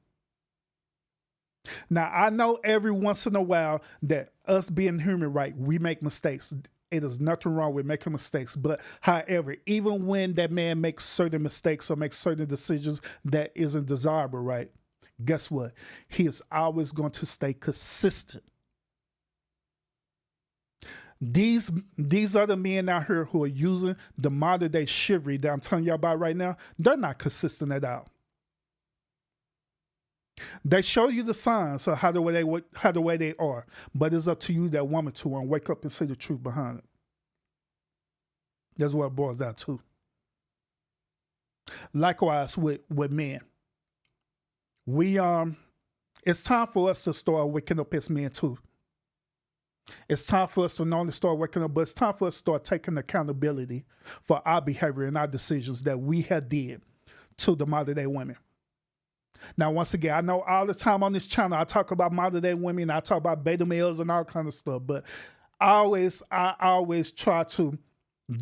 Now, I know every once in a while that us being human, right, we make mistakes. It is nothing wrong with making mistakes. But however, even when that man makes certain mistakes or makes certain decisions that isn't desirable, right, guess what? He is always going to stay consistent. These other men out here who are using the modern day chivalry that I'm telling y'all about right now, they're not consistent at all. They show you the signs of how the way they are, but it's up to you, that woman, to wake up and see the truth behind it. That's what it boils down to. Likewise with men, it's time for us to start waking up as men too. It's time for us to not only start waking up, but it's time for us to start taking accountability for our behavior and our decisions that we have did to the modern day women. Now, once again, I know all the time on this channel, I talk about modern day women, I talk about beta males and all kind of stuff, but I always try to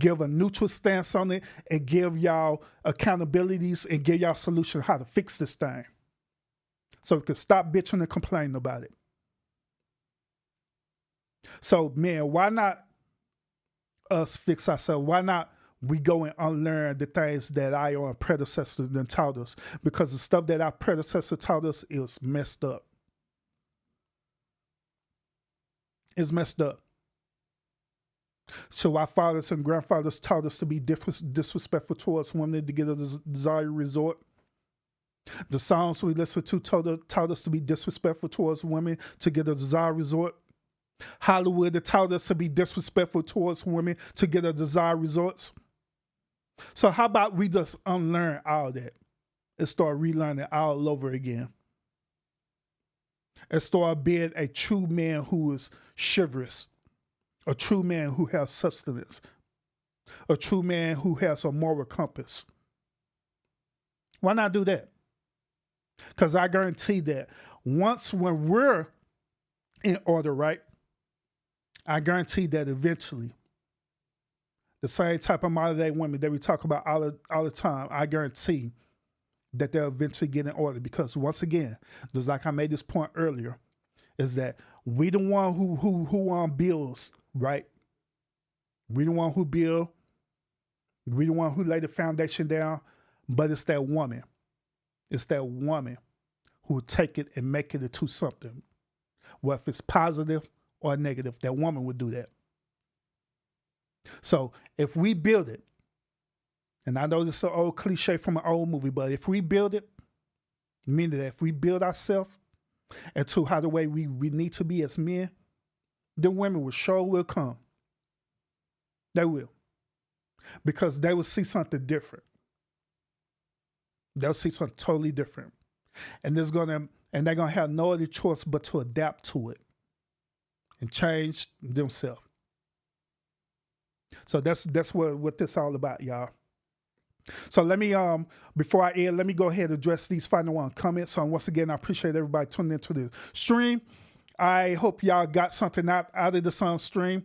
give a neutral stance on it and give y'all accountabilities and give y'all solution how to fix this thing. So we can stop bitching and complaining about it. So, man, why not us fix ourselves? Why not we go and unlearn the things that our predecessors then taught us? Because the stuff that our predecessor taught us is messed up. It's messed up. So our fathers and grandfathers taught us to be disrespectful towards women to get a desired resort. The songs we listened to taught us to be disrespectful towards women to get a desired resort. Hollywood taught us to be disrespectful towards women to get a desired results. So how about we just unlearn all that and start relearning all over again? And start being a true man who is chivalrous, a true man who has substance, a true man who has a moral compass. Why not do that? Because I guarantee that when we're in order, right, I guarantee that eventually the same type of modern day women that we talk about all the time, I guarantee that they'll eventually get in order. Because once again, just like I made this point earlier, is that we the one who builds, right? We the one who build. We the one who lay the foundation down. But it's that woman. It's that woman who will take it and make it into something. Whether it's positive or negative, that woman would do that. So if we build it, and I know this is an old cliche from an old movie, but if we build it, meaning that if we build ourselves into how the way we need to be as men, the women will come. They will. Because they will see something different. They'll see something totally different. And they're gonna have no other choice but to adapt to it and change themselves. So that's what this all about, y'all. So let me before I end, let me go ahead and address these final comments. So once again, I appreciate everybody tuning into the stream. I hope y'all got something out of the stream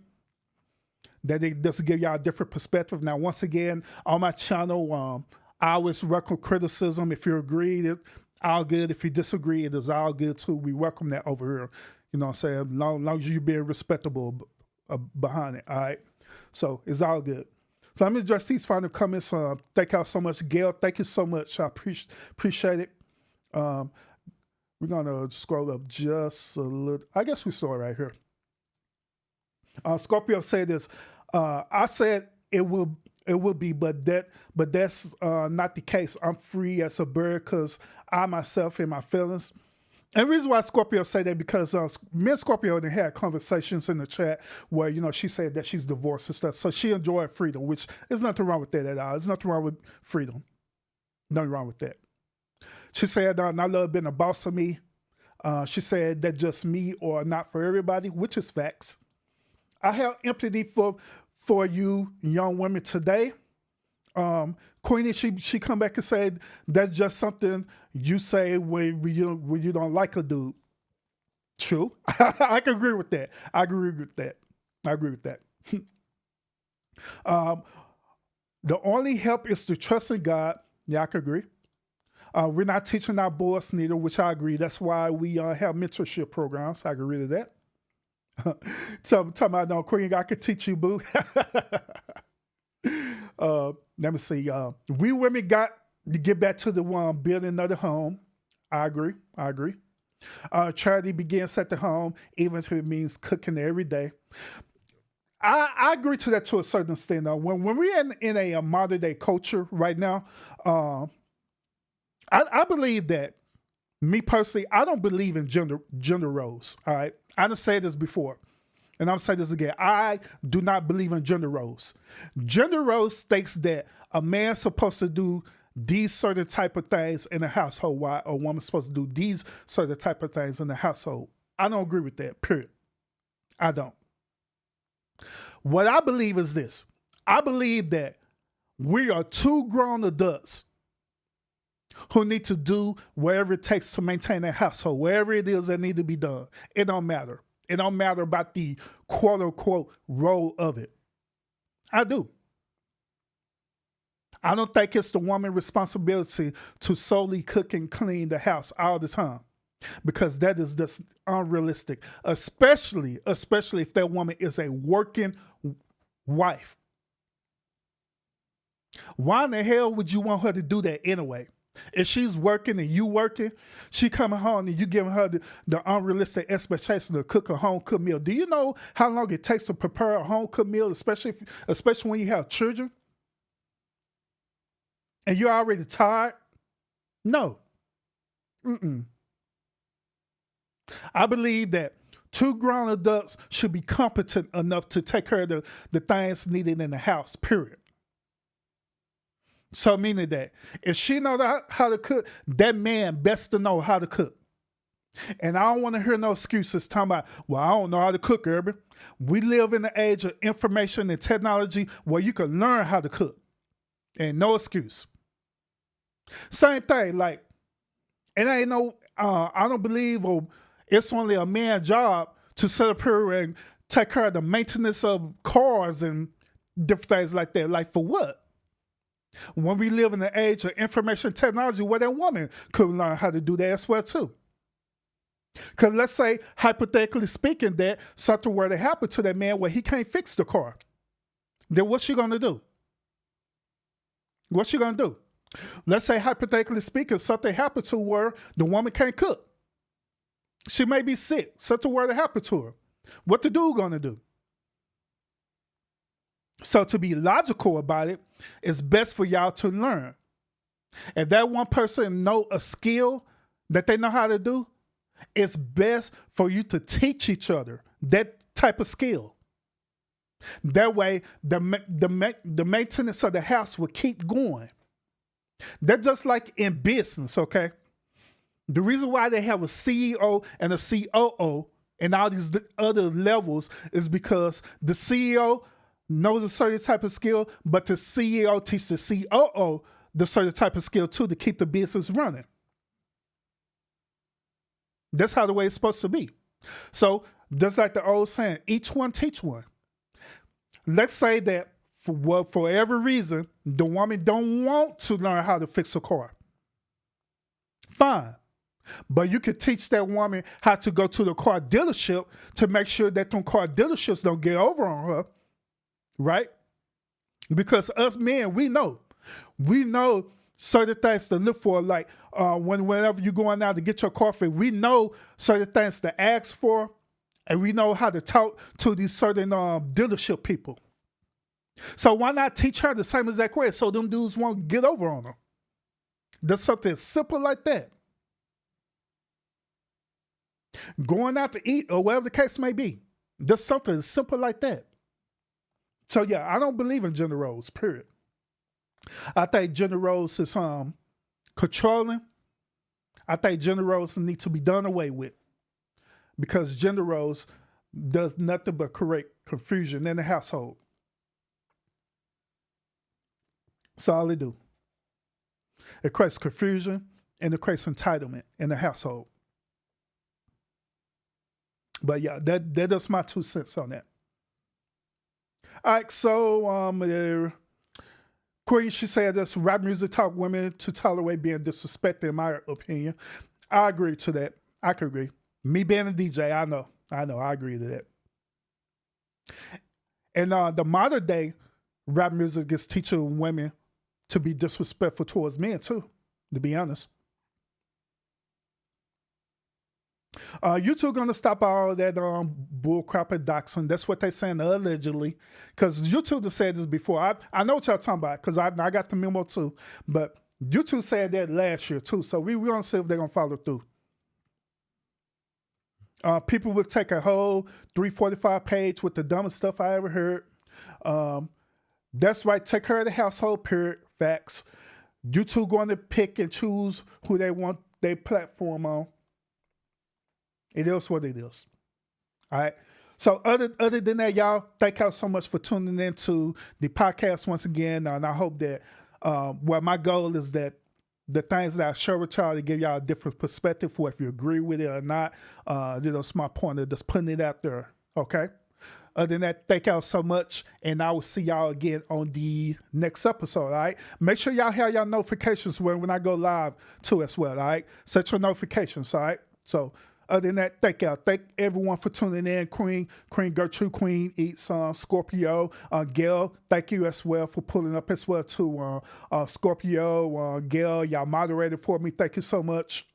that it does give y'all a different perspective. Now, once again, on my channel, I always welcome criticism. If you agree, it's all good. If you disagree, it is all good too. We welcome that over here. You know what I'm saying? Long as you're being respectable behind it, all right? So it's all good. So I'm going to address these final comments. Thank y'all so much. Gail, thank you so much. I appreciate it. We're going to scroll up just a little. I guess we saw it right here. Scorpio said this. I said it will be, but that's not the case. I'm free as a bird because I myself and my feelings. And the reason why Scorpio say that because me and Scorpio had conversations in the chat where, you know, she said that she's divorced and stuff. So she enjoyed freedom, which there's nothing wrong with that at all. There's nothing wrong with freedom. Nothing wrong with that. She said, I love being a boss of me. She said that just me or not for everybody, which is facts. I have empathy for you young women today. Queenie, she come back and said that's just something you say when you don't like a dude. True. I can agree with that. I agree with that. The only help is to trust in God. Yeah, I can agree. We're not teaching our boys neither, which I agree. That's why we have mentorship programs. I agree to that. Talking about no Queen, I could teach you, boo. Let me see. We women got to get back to the one building another home. I agree. Charity begins at the home, even if it means cooking every day. I agree to that to a certain extent. When we're in a modern day culture right now, I believe that, me personally, I don't believe in gender roles. All right, I done said this before, and I'm saying this again. I do not believe in gender roles. Gender roles states that a man's supposed to do these certain type of things in the household, while a woman's supposed to do these certain type of things in the household. I don't agree with that. Period. I don't. What I believe is this. I believe that we are two grown adults who need to do whatever it takes to maintain their household, wherever it is that need to be done. It don't matter. It don't matter about the quote unquote role of it. I do. I don't think it's the woman's responsibility to solely cook and clean the house all the time, because that is just unrealistic, especially if that woman is a working wife. Why in the hell would you want her to do that anyway? If she's working and you working, she coming home and you giving her the unrealistic expectation to cook a home-cooked meal. Do you know how long it takes to prepare a home-cooked meal, especially when you have children? And you're already tired? No. I believe that two grown adults should be competent enough to take care of the things needed in the house, period. So meaning that if she knows how to cook, that man best to know how to cook. And I don't want to hear no excuses talking about, well, I don't know how to cook, Urban. We live in the age of information and technology where you can learn how to cook. And no excuse. Same thing, like, it ain't no, I don't believe it's only a man's job to sit up here and take care of the maintenance of cars and different things like that. Like for what? When we live in the age of information technology, where that woman could learn how to do that as well too. Because let's say, hypothetically speaking, that something were to happen to that man where he can't fix the car. Then what's she gonna do? What's she gonna do? Let's say, hypothetically speaking, something happened to where the woman can't cook. She may be sick. Something were to happen to her. What the dude gonna do? So to be logical about it, it's best for y'all to learn. If that one person know a skill that they know how to do, it's best for you to teach each other that type of skill. That way, the maintenance of the house will keep going. That's just like in business, okay? The reason why they have a CEO and a COO and all these other levels is because the CEO knows a certain type of skill, but the CEO teaches the COO the certain type of skill too to keep the business running. That's how the way it's supposed to be. So just like the old saying, each one teach one. Let's say that for every reason, the woman don't want to learn how to fix a car. Fine. But you could teach that woman how to go to the car dealership to make sure that them car dealerships don't get over on her. Right? Because us men, we know certain things to look for, like whenever you're going out to get your car fixed, we know certain things to ask for, and we know how to talk to these certain dealership people. So why not teach her the same exact way so them dudes won't get over on her? There's something simple like that. Going out to eat or whatever the case may be. There's something simple like that. So yeah, I don't believe in gender roles, period. I think gender roles is controlling. I think gender roles need to be done away with, because gender roles does nothing but create confusion in the household. That's all they do. It creates confusion and it creates entitlement in the household. But yeah, that is my 2 cents on that. All right, so Queen, she said this: rap music taught women to tolerate being disrespected, in my opinion. I agree to that. I could agree. Me being a DJ, I know, I agree to that. And the modern day rap music is teaching women to be disrespectful towards men too, to be honest. YouTube gonna stop all that bullcrap and doxing. That's what they're saying allegedly. Because YouTube has said this before. I know what y'all talking about, because I got the memo too. But YouTube said that last year too. So we're gonna see if they're gonna follow through. People would take a whole 345 page with the dumbest stuff I ever heard. That's right, take care of the household, period. Facts. YouTube going to pick and choose who they want their platform on. It is what it is. All right. So other than that, y'all, thank y'all so much for tuning into the podcast once again. And I hope that my goal is that the things that I share with y'all to give y'all a different perspective for if you agree with it or not. That's my point of just putting it out there. Okay. Other than that, thank y'all so much. And I will see y'all again on the next episode. All right. Make sure y'all have y'all notifications when I go live too as well. All right. Set your notifications. All right. So other than that, thank y'all. Thank everyone for tuning in. Queen Gertrude, Queen Eats, Scorpio, Gail, thank you as well for pulling up as well too. Scorpio, Gail, y'all moderated for me. Thank you so much.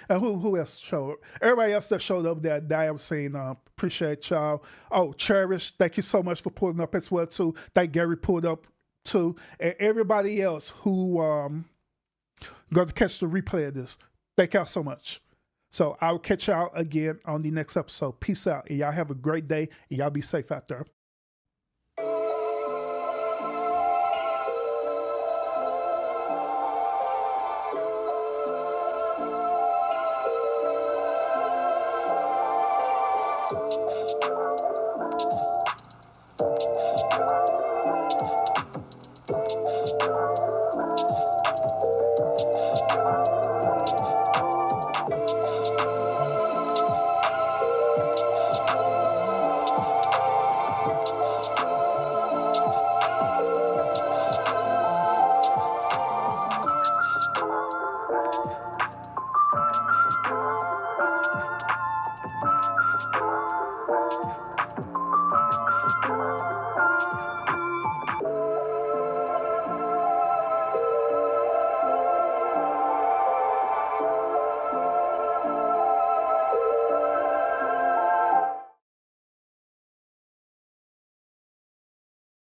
And who else showed up? Everybody else that showed up that I have seen, appreciate y'all. Oh, Cherish, thank you so much for pulling up as well too. Thank Gary pulled up too. And everybody else who going to catch the replay of this. Thank y'all so much. So I'll catch y'all again on the next episode. Peace out. And y'all have a great day. And y'all be safe out there.